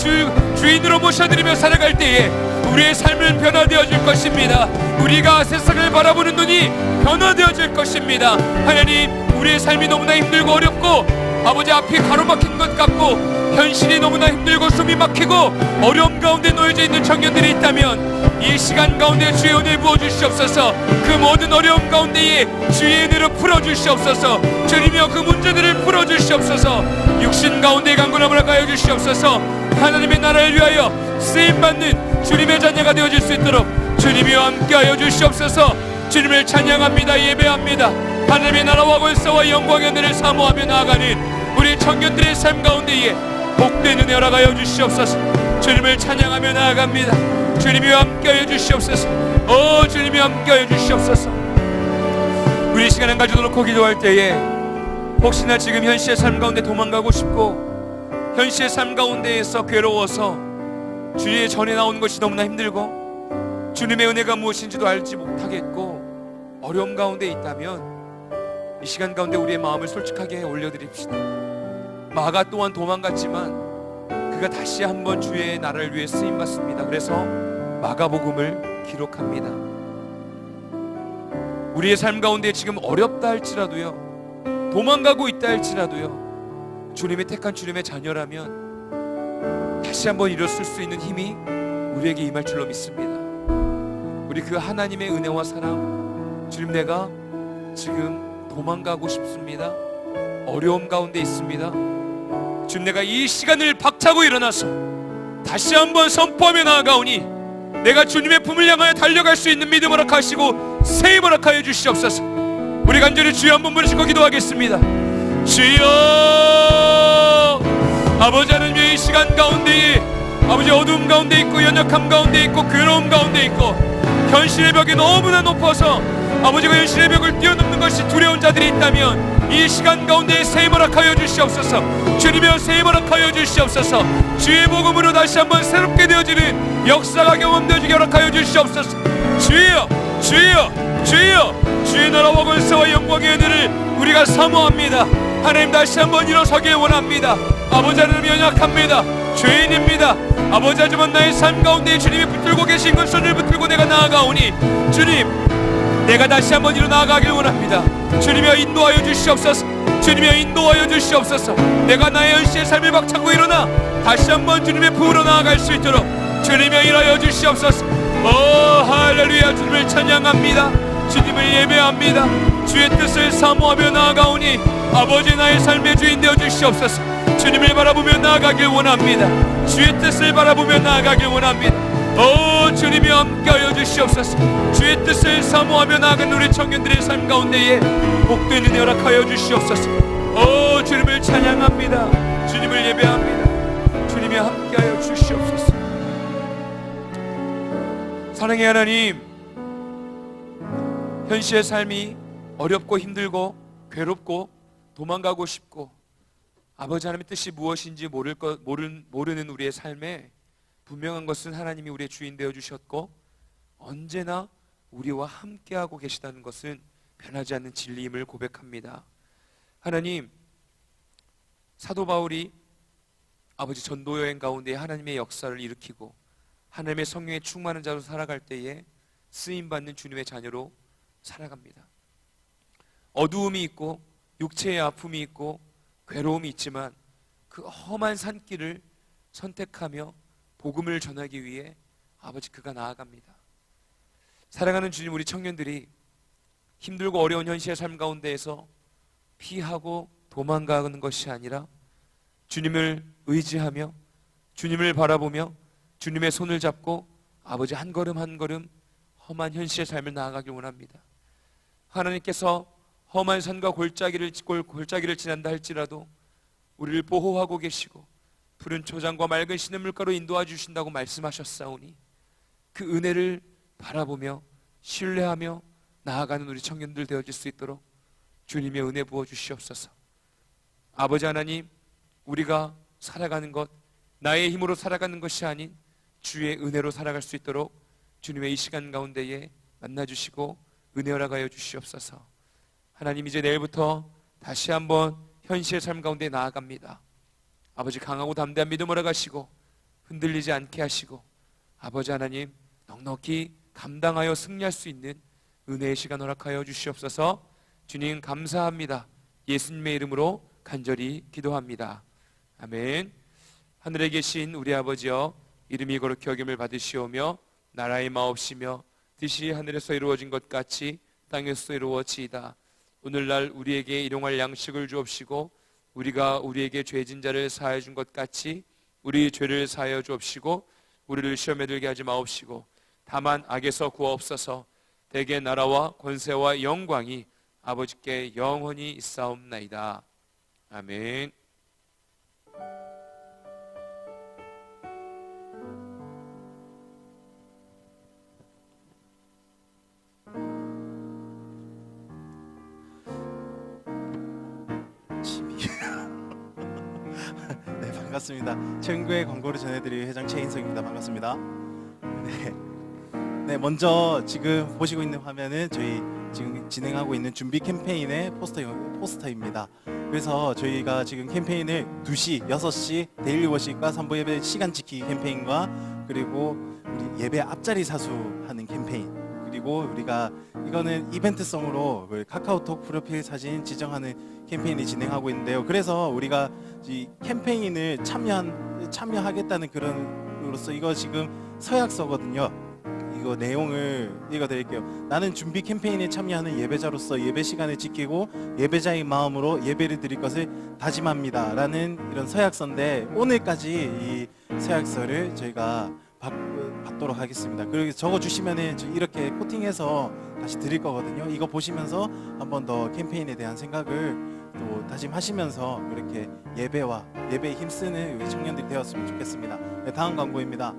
주인으로 모셔드리며 살아갈 때에 우리의 삶은 변화되어질 것입니다. 우리가 세상을 바라보는 눈이 변화되어질 것입니다. 하나님, 우리의 삶이 너무나 힘들고 어렵고 아버지, 앞이 가로막힌 것 같고 현실이 너무나 힘들고 숨이 막히고 어려움 가운데 놓여져 있는 청년들이 있다면 이 시간 가운데 주의 은혜를 부어주시옵소서. 그 모든 어려움 가운데에 주의 은혜로 풀어주시옵소서. 주님이여, 그 문제들을 풀어주시옵소서. 육신 가운데 강건함을 하여 주시옵소서. 하나님의 나라를 위하여 쓰임받는 주님의 자녀가 되어질 수 있도록 주님이여 함께하여 주시옵소서. 주님을 찬양합니다. 예배합니다. 하나님의 나라와 권세와 영광의 은혜를 사모하며 나아가는 우리 청년들의 삶 가운데에 복된 은혜 허락하여 주시옵소서. 주님을 찬양하며 나아갑니다. 주님이 함께하여 주시옵소서. 주님이 함께하여 주시옵소서. 우리 시간을 가져놓고 기도할 때에 혹시나 지금 현실의 삶 가운데 도망가고 싶고 현실의 삶 가운데에서 괴로워서 주님의 전에 나오는 것이 너무나 힘들고 주님의 은혜가 무엇인지도 알지 못하겠고 어려움 가운데 있다면 이 시간 가운데 우리의 마음을 솔직하게 올려드립시다. 마가 또한 도망갔지만 그가 다시 한번 주의 나라를 위해 쓰임받습니다. 그래서 마가복음을 기록합니다. 우리의 삶 가운데 지금 어렵다 할지라도요, 도망가고 있다 할지라도요, 주님의 택한 주님의 자녀라면 다시 한번 일어설 수 있는 힘이 우리에게 임할 줄로 믿습니다. 우리 그 하나님의 은혜와 사랑, 주님 내가 지금 도망가고 싶습니다. 어려움 가운데 있습니다. 주님 내가 이 시간을 박차고 일어나서 다시 한번 선포하며 나아가오니 내가 주님의 품을 향하여 달려갈 수 있는 믿음을 허락하시고 새 힘을 허락하여 주시옵소서. 우리 간절히 주여 한번 부르시고 기도하겠습니다. 주여, 아버지 하나님의 이 시간 가운데에 아버지 어두움 가운데 있고 연약함 가운데 있고 괴로움 가운데 있고 현실의 벽이 너무나 높아서 아버지가 현실의 벽을 뛰어넘는 것이 두려운 자들이 있다면 이 시간 가운데 새 힘을 허락하여 주시옵소서. 주님여 새 힘을 허락하여 주시옵소서. 주의 복음으로 다시 한번 새롭게 되어지는 역사가 경험되어지게 허락하여 주시옵소서. 주여, 주여, 주여, 주의 나라와 권세와 영광의 은혜를 우리가 사모합니다. 하나님 다시 한번 일어서길 원합니다. 아버지 하나님 연약합니다. 죄인입니다. 아버지 하지만 나의 삶 가운데 주님이 붙들고 계신 그 손을 붙들고 내가 나아가오니 주님 내가 다시 한번 일어나가길 원합니다. 주님이여 인도하여 주시옵소서. 주님이여 인도하여 주시옵소서. 내가 나의 현실의 삶을 박차고 일어나 다시 한번 주님의 품으로 나아갈 수 있도록 주님이여 일하여 주시옵소서. 오 할렐루야. 주님을 찬양합니다. 주님을 예배합니다. 주의 뜻을 사모하며 나아가오니 아버지 나의 삶의 주인 되어 주시옵소서. 주님을 바라보며 나아가길 원합니다. 주의 뜻을 바라보며 나아가길 원합니다. 오 주님이 함께하여 주시옵소서. 주의 뜻을 사모하며 나아가는 우리 청년들의 삶 가운데에 복된 은혜 허락하여 주시옵소서. 오 주님을 찬양합니다. 주님을 예배합니다. 주님이 함께하여 주시옵소서. 사랑의 하나님, 현실의 삶이 어렵고 힘들고 괴롭고 도망가고 싶고 아버지 하나님의 뜻이 무엇인지 모르는 우리의 삶에 분명한 것은 하나님이 우리의 주인 되어 주셨고 언제나 우리와 함께하고 계시다는 것은 변하지 않는 진리임을 고백합니다. 하나님, 사도 바울이 아버지 전도 여행 가운데 하나님의 역사를 일으키고 하나님의 성령에 충만한 자로 살아갈 때에 쓰임받는 주님의 자녀로 살아갑니다. 어두움이 있고 육체의 아픔이 있고 괴로움이 있지만 그 험한 산길을 선택하며 복음을 전하기 위해 아버지 그가 나아갑니다. 사랑하는 주님, 우리 청년들이 힘들고 어려운 현실의 삶 가운데에서 피하고 도망가는 것이 아니라 주님을 의지하며 주님을 바라보며 주님의 손을 잡고 아버지 한 걸음 한 걸음 험한 현실의 삶을 나아가길 원합니다. 하나님께서 험한 산과 골짜기를 지난다 할지라도 우리를 보호하고 계시고 푸른 초장과 맑은 시냇물가로 인도해 주신다고 말씀하셨사오니 그 은혜를 바라보며 신뢰하며 나아가는 우리 청년들 되어질 수 있도록 주님의 은혜 부어 주시옵소서. 아버지 하나님, 우리가 살아가는 것 나의 힘으로 살아가는 것이 아닌 주의 은혜로 살아갈 수 있도록 주님의 이 시간 가운데에 만나주시고 은혜 허락하여 주시옵소서. 하나님, 이제 내일부터 다시 한번 현실의 삶 가운데 나아갑니다. 아버지 강하고 담대한 믿음 허락하시고 흔들리지 않게 하시고 아버지 하나님 넉넉히 감당하여 승리할 수 있는 은혜의 시간 허락하여 주시옵소서. 주님 감사합니다. 예수님의 이름으로 간절히 기도합니다. 아멘. 하늘에 계신 우리 아버지여, 이름이 거룩히 여김을 받으시오며 나라의 마옵시며 뜻이 하늘에서 이루어진 것 같이 땅에서 이루어지이다. 오늘날 우리에게 일용할 양식을 주옵시고 우리가 우리에게 죄진 자를 사하여 준 것 같이 우리 죄를 사하여 주옵시고 우리를 시험에 들게 하지 마옵시고 다만 악에서 구하옵소서. 대개 나라와 권세와 영광이 아버지께 영원히 있사옵나이다. 아멘. 네, 반갑습니다. 최은교회 광고를 전해드릴 회장 최인석입니다. 반갑습니다. 네, 먼저 지금 보시고 있는 화면은 저희 지금 진행하고 있는 준비 캠페인의 포스터입니다. 그래서 저희가 지금 캠페인을 2시, 6시 데일리 워십과 선부 예배 시간 지키기 캠페인과 그리고 우리 예배 앞자리 사수하는 캠페인, 그리고 우리가 이거는 이벤트성으로 그 카카오톡 프로필 사진 지정하는 캠페인을 진행하고 있는데요. 그래서 우리가 이 캠페인을 참여하겠다는 그런으로서 이거 지금 서약서거든요. 이거 내용을 읽어드릴게요. 나는 준비 캠페인에 참여하는 예배자로서 예배 시간을 지키고 예배자의 마음으로 예배를 드릴 것을 다짐합니다 라는 이런 서약서인데, 오늘까지 이 서약서를 저희가 받도록 하겠습니다. 그리고 적어주시면은 이렇게 코팅해서 다시 드릴 거거든요. 이거 보시면서 한 번 더 캠페인에 대한 생각을 또 다짐하시면서 이렇게 예배에 힘쓰는 우리 청년들이 되었으면 좋겠습니다. 네, 다음 광고입니다.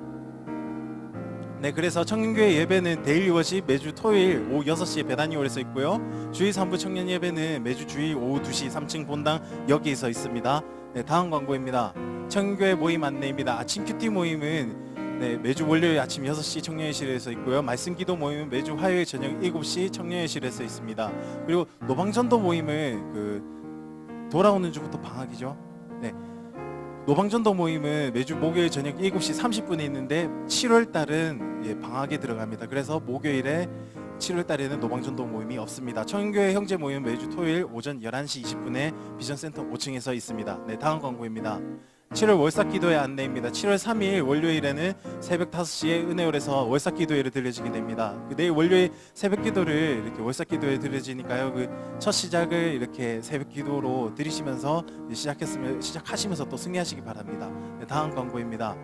네, 그래서 청년교회 예배는 데일리 워십 매주 토요일 오후 6시에 배단위홀에서 있고요. 주일 3부 청년 예배는 매주 주일 오후 2시 3층 본당 여기에서 있습니다. 네, 다음 광고입니다. 청년교회 모임 안내입니다. 아침 큐티 모임은 매주 월요일 아침 6시 청년회실에서 있고요. 말씀 기도 모임은 매주 화요일 저녁 7시 청년회실에서 있습니다. 그리고 노방전도 모임은 돌아오는 주부터 방학이죠. 네. 노방전도 모임은 매주 목요일 저녁 7시 30분에 있는데 7월 달은 방학에 들어갑니다. 그래서 목요일에 7월 달에는 노방전도 모임이 없습니다. 청년교회 형제 모임은 매주 토요일 오전 11시 20분에 비전센터 5층에서 있습니다. 네, 다음 광고입니다. 7월 월삭 기도회 안내입니다. 7월 3일 월요일에는 새벽 5시에 은혜홀에서 월삭 기도회를 들려지게 됩니다. 내일 월요일 새벽 기도를 이렇게 월삭 기도회 들려지니까요. 그 첫 시작을 이렇게 새벽 기도로 드리시면서 시작하시면서 또 승리하시기 바랍니다. 네, 다음 광고입니다.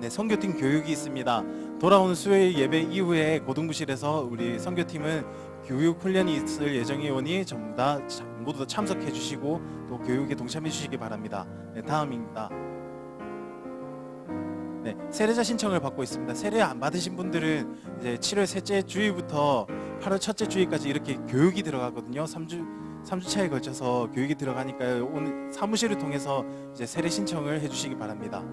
네, 선교팀 교육이 있습니다. 돌아오는 수요일 예배 이후에 고등부실에서 우리 선교팀은 교육 훈련이 있을 예정이 오니 모두 다 참석해 주시고 또 교육에 동참해 주시기 바랍니다. 네, 다음입니다. 네, 세례자 신청을 받고 있습니다. 세례 안 받으신 분들은 이제 7월 셋째 주일부터 8월 첫째 주일까지 이렇게 교육이 들어가거든요. 3주차에 걸쳐서 교육이 들어가니까요. 오늘 사무실을 통해서 이제 세례 신청을 해주시기 바랍니다.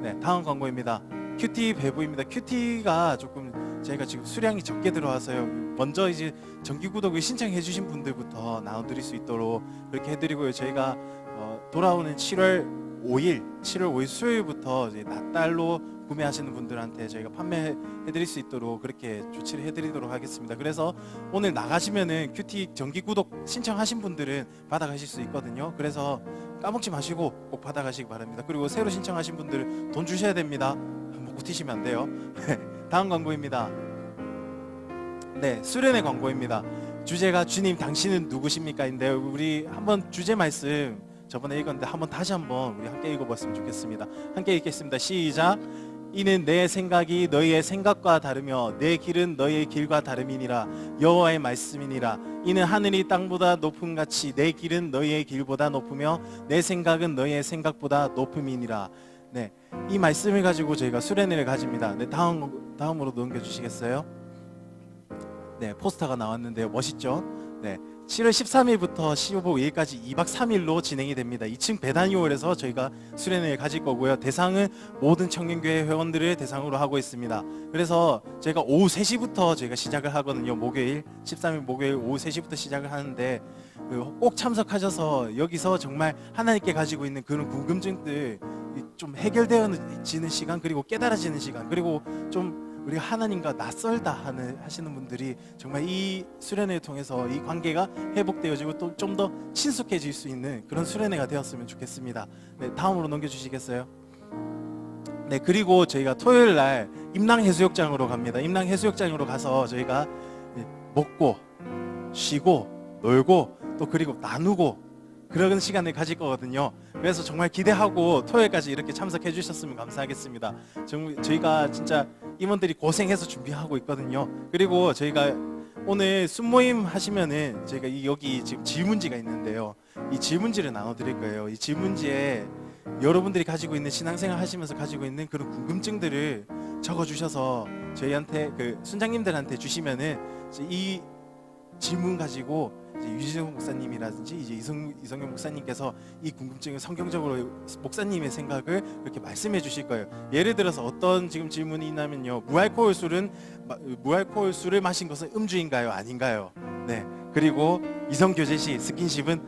네, 다음 광고입니다. 큐티 배부입니다. 큐티가 조금 저희가 지금 수량이 적게 들어와서요. 먼저 이제 정기 구독을 신청해 주신 분들부터 나눠드릴 수 있도록 그렇게 해드리고요. 저희가 돌아오는 7월 5일 수요일부터 이제 낫달로 구매하시는 분들한테 저희가 판매해드릴 수 있도록 그렇게 조치를 해드리도록 하겠습니다. 그래서 오늘 나가시면은 큐티 정기 구독 신청하신 분들은 받아가실 수 있거든요. 그래서 까먹지 마시고 꼭 받아가시기 바랍니다. 그리고 새로 신청하신 분들은 돈 주셔야 됩니다. 먹고 튀시면 안 돼요. 다음 광고입니다. 네, 수련회 광고입니다. 주제가 주님 당신은 누구십니까? 인데요. 우리 한번 주제 말씀 저번에 읽었는데 다시 한번 우리 함께 읽어봤으면 좋겠습니다. 함께 읽겠습니다. 시작. 이는 내 생각이 너희의 생각과 다르며 내 길은 너희의 길과 다름이니라. 여호와의 말씀이니라. 이는 하늘이 땅보다 높음 같이 내 길은 너희의 길보다 높으며 내 생각은 너희의 생각보다 높음이니라. 네, 이 말씀을 가지고 저희가 수련회를 가집니다. 네, 다음으로 넘겨주시겠어요? 네, 포스터가 나왔는데요. 멋있죠? 네, 7월 13일부터 15일까지 2박 3일로 진행이 됩니다. 2층 배단위홀에서 저희가 수련회를 가질 거고요. 대상은 모든 청년교회 회원들을 대상으로 하고 있습니다. 그래서 저희가 오후 3시부터 저희가 시작을 하거든요. 13일 목요일 오후 3시부터 시작을 하는데 꼭 참석하셔서 여기서 정말 하나님께 가지고 있는 그런 궁금증들 좀 해결되어지는 시간, 그리고 깨달아지는 시간, 그리고 좀 우리가 하나님과 낯설다 하시는 분들이 정말 이 수련회를 통해서 이 관계가 회복되어지고 또 좀 더 친숙해질 수 있는 그런 수련회가 되었으면 좋겠습니다. 네, 다음으로 넘겨주시겠어요? 네, 그리고 저희가 토요일 날 임랑해수욕장으로 갑니다. 임랑해수욕장으로 가서 저희가 먹고 쉬고 놀고 또 그리고 나누고 그런 시간을 가질 거거든요. 그래서 정말 기대하고 토요일까지 이렇게 참석해 주셨으면 감사하겠습니다. 저희가 진짜 임원들이 고생해서 준비하고 있거든요. 그리고 저희가 오늘 순모임 하시면은 저희가 여기 지금 질문지가 있는데요. 이 질문지를 나눠드릴 거예요. 이 질문지에 여러분들이 가지고 있는 신앙생활 하시면서 가지고 있는 그런 궁금증들을 적어주셔서 저희한테 순장님들한테 주시면은 이 질문 가지고 유진성 목사님이라든지 이제 이성경 목사님께서 이 궁금증을 성경적으로 목사님의 생각을 이렇게 말씀해 주실 거예요. 예를 들어서 어떤 지금 질문이 있냐면요. 무알코올 술을 마신 것은 음주인가요? 아닌가요? 네. 그리고 이성교제 시 스킨십은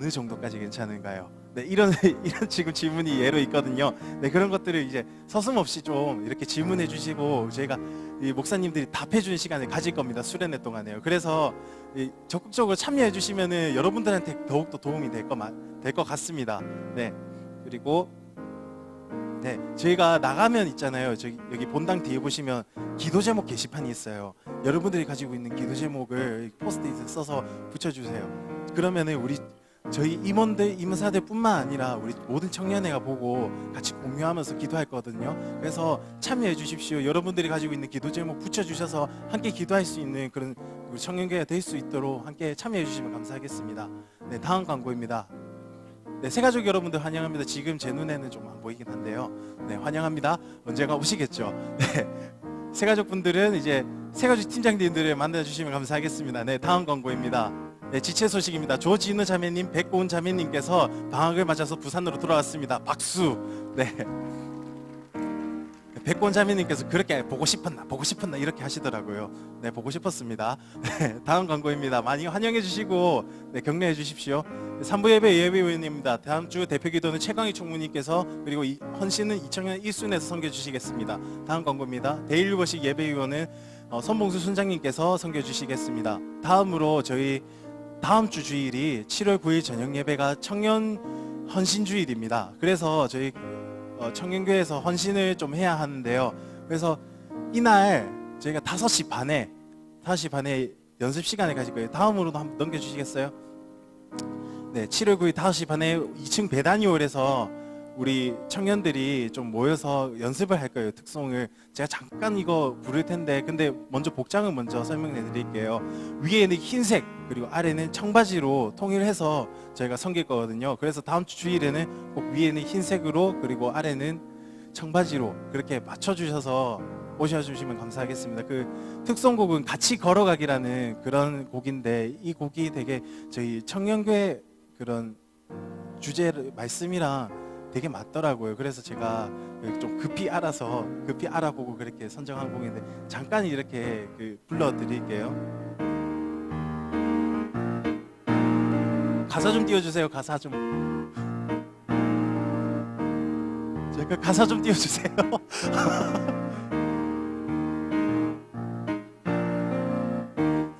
어느 정도까지 괜찮은가요? 네, 이런 이런 지금 질문이 예로 있거든요. 네, 그런 것들을 이제 서슴없이 좀 이렇게 질문해 주시고 저희가 이 목사님들이 답해 주는 시간을 가질 겁니다. 수련회 동안에요. 그래서 적극적으로 참여해 주시면은 여러분들한테 더욱더 도움이 될 것 같습니다. 네. 그리고 네, 저희가 나가면 있잖아요. 저기 여기 본당 뒤에 보시면 기도 제목 게시판이 있어요. 여러분들이 가지고 있는 기도 제목을 포스트잇에 써서 붙여주세요. 그러면은 저희 임원들, 임사들뿐만 아니라 우리 모든 청년회가 보고 같이 공유하면서 기도할 거거든요. 그래서 참여해 주십시오. 여러분들이 가지고 있는 기도 제목 붙여주셔서 함께 기도할 수 있는 그런 우리 청년회가 될 수 있도록 함께 참여해 주시면 감사하겠습니다. 네, 다음 광고입니다. 네, 새가족 여러분들 환영합니다. 지금 제 눈에는 좀 안 보이긴 한데요. 네, 환영합니다. 언제가 오시겠죠. 네, 새가족 분들은 이제 새가족 팀장님들을 만나주시면 감사하겠습니다. 네, 다음 광고입니다. 네, 지체 소식입니다. 조진우 자매님, 백고은 자매님께서 방학을 맞아서 부산으로 돌아왔습니다. 박수. 네. 백고은 자매님께서 그렇게 보고 싶었나 이렇게 하시더라고요. 네, 보고 싶었습니다. 네, 다음 광고입니다. 많이 환영해 주시고 네, 격려해 주십시오. 3부 예배 예배위원입니다. 다음 주 대표 기도는 최강희 총무님께서 그리고 헌신은 2000년 1순에서 섬겨 주시겠습니다. 다음 광고입니다. 데일리버식 예배위원은 선봉수 순장님께서 섬겨 주시겠습니다. 다음으로 저희 다음 주 주일이 7월 9일 저녁 예배가 청년 헌신 주일입니다. 그래서 저희 청년교회에서 헌신을 좀 해야 하는데요. 그래서 이날 저희가 5시 반에 연습 시간을 가질 거예요. 다음으로도 한번 넘겨주시겠어요? 네, 7월 9일 5시 반에 2층 배단위홀에서 우리 청년들이 좀 모여서 연습을 할 거예요. 특송을 제가 잠깐 이거 부를 텐데 근데 먼저 복장을 먼저 설명해 드릴게요. 위에는 흰색 그리고 아래는 청바지로 통일해서 저희가 섬길 거거든요. 그래서 다음 주 주일에는 꼭 위에는 흰색으로 그리고 아래는 청바지로 그렇게 맞춰주셔서 오셔주시면 감사하겠습니다. 그 특송곡은 같이 걸어가기라는 그런 곡인데 이 곡이 되게 저희 청년교회 그런 주제 말씀이랑 되게 맞더라고요. 그래서 제가 좀 급히 알아보고 그렇게 선정한 곡인데 잠깐 이렇게 불러드릴게요. 가사 좀 띄워주세요. 가사 좀. 제가 가사 좀 띄워주세요.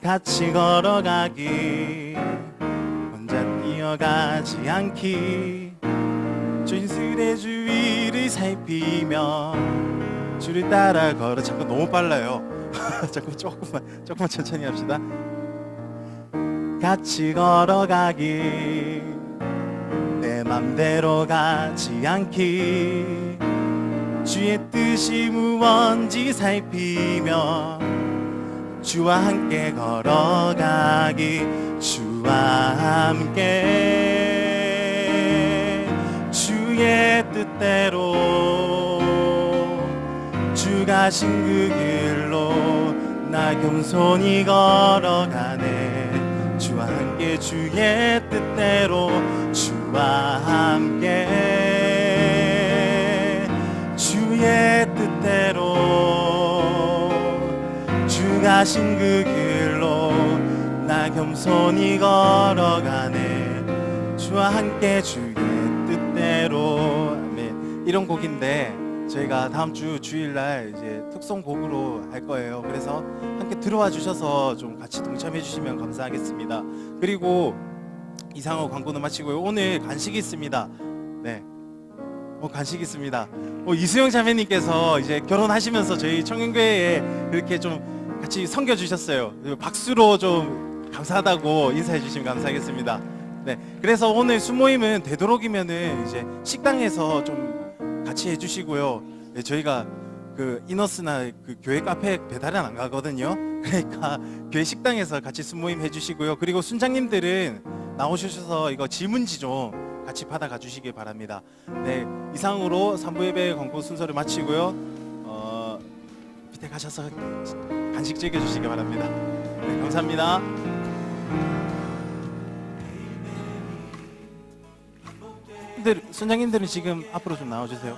같이 걸어가기 혼자 뛰어가지 않기 주인술의 주위를 살피며 주를 따라 걸어. 잠깐 너무 빨라요. 잠깐 조금만 천천히 합시다. 같이 걸어가기 내 맘대로 가지 않기 주의 뜻이 무언지 살피며 주와 함께 걸어가기 주와 함께 주의 뜻대로 주 가신 그 길로 나 겸손히 걸어가네. 주와 함께 주의 뜻대로 주와 함께 주의 뜻대로 주 가신 그 길로 나 겸손히 걸어가네. 주와 함께 주의 뜻대로. 아멘. 이런 곡인데 저희가 다음 주 주일날 이제 특송곡으로 할 거예요. 그래서 함께 들어와 주셔서 좀 같이 동참해 주시면 감사하겠습니다. 그리고 이상호 광고는 마치고요. 오늘 간식이 있습니다. 네, 간식이 있습니다. 이수영 자매님께서 이제 결혼하시면서 저희 청년교회에 그렇게 좀 같이 섬겨 주셨어요. 박수로 좀 감사하다고 인사해 주시면 감사하겠습니다. 네, 그래서 오늘 수모임은 되도록이면은 이제 식당에서 좀 같이 해주시고요. 네, 저희가 그 이너스나 그 교회 카페 배달은 안 가거든요. 그러니까 교회 식당에서 같이 수모임 해주시고요. 그리고 순장님들은 나오셔서 이거 질문지 좀 같이 받아가 주시기 바랍니다. 네, 이상으로 3부 예배 광고 순서를 마치고요. 밑에 가셔서 간식 즐겨주시기 바랍니다. 네, 감사합니다. 순장님들은 지금 앞으로 좀 나와주세요.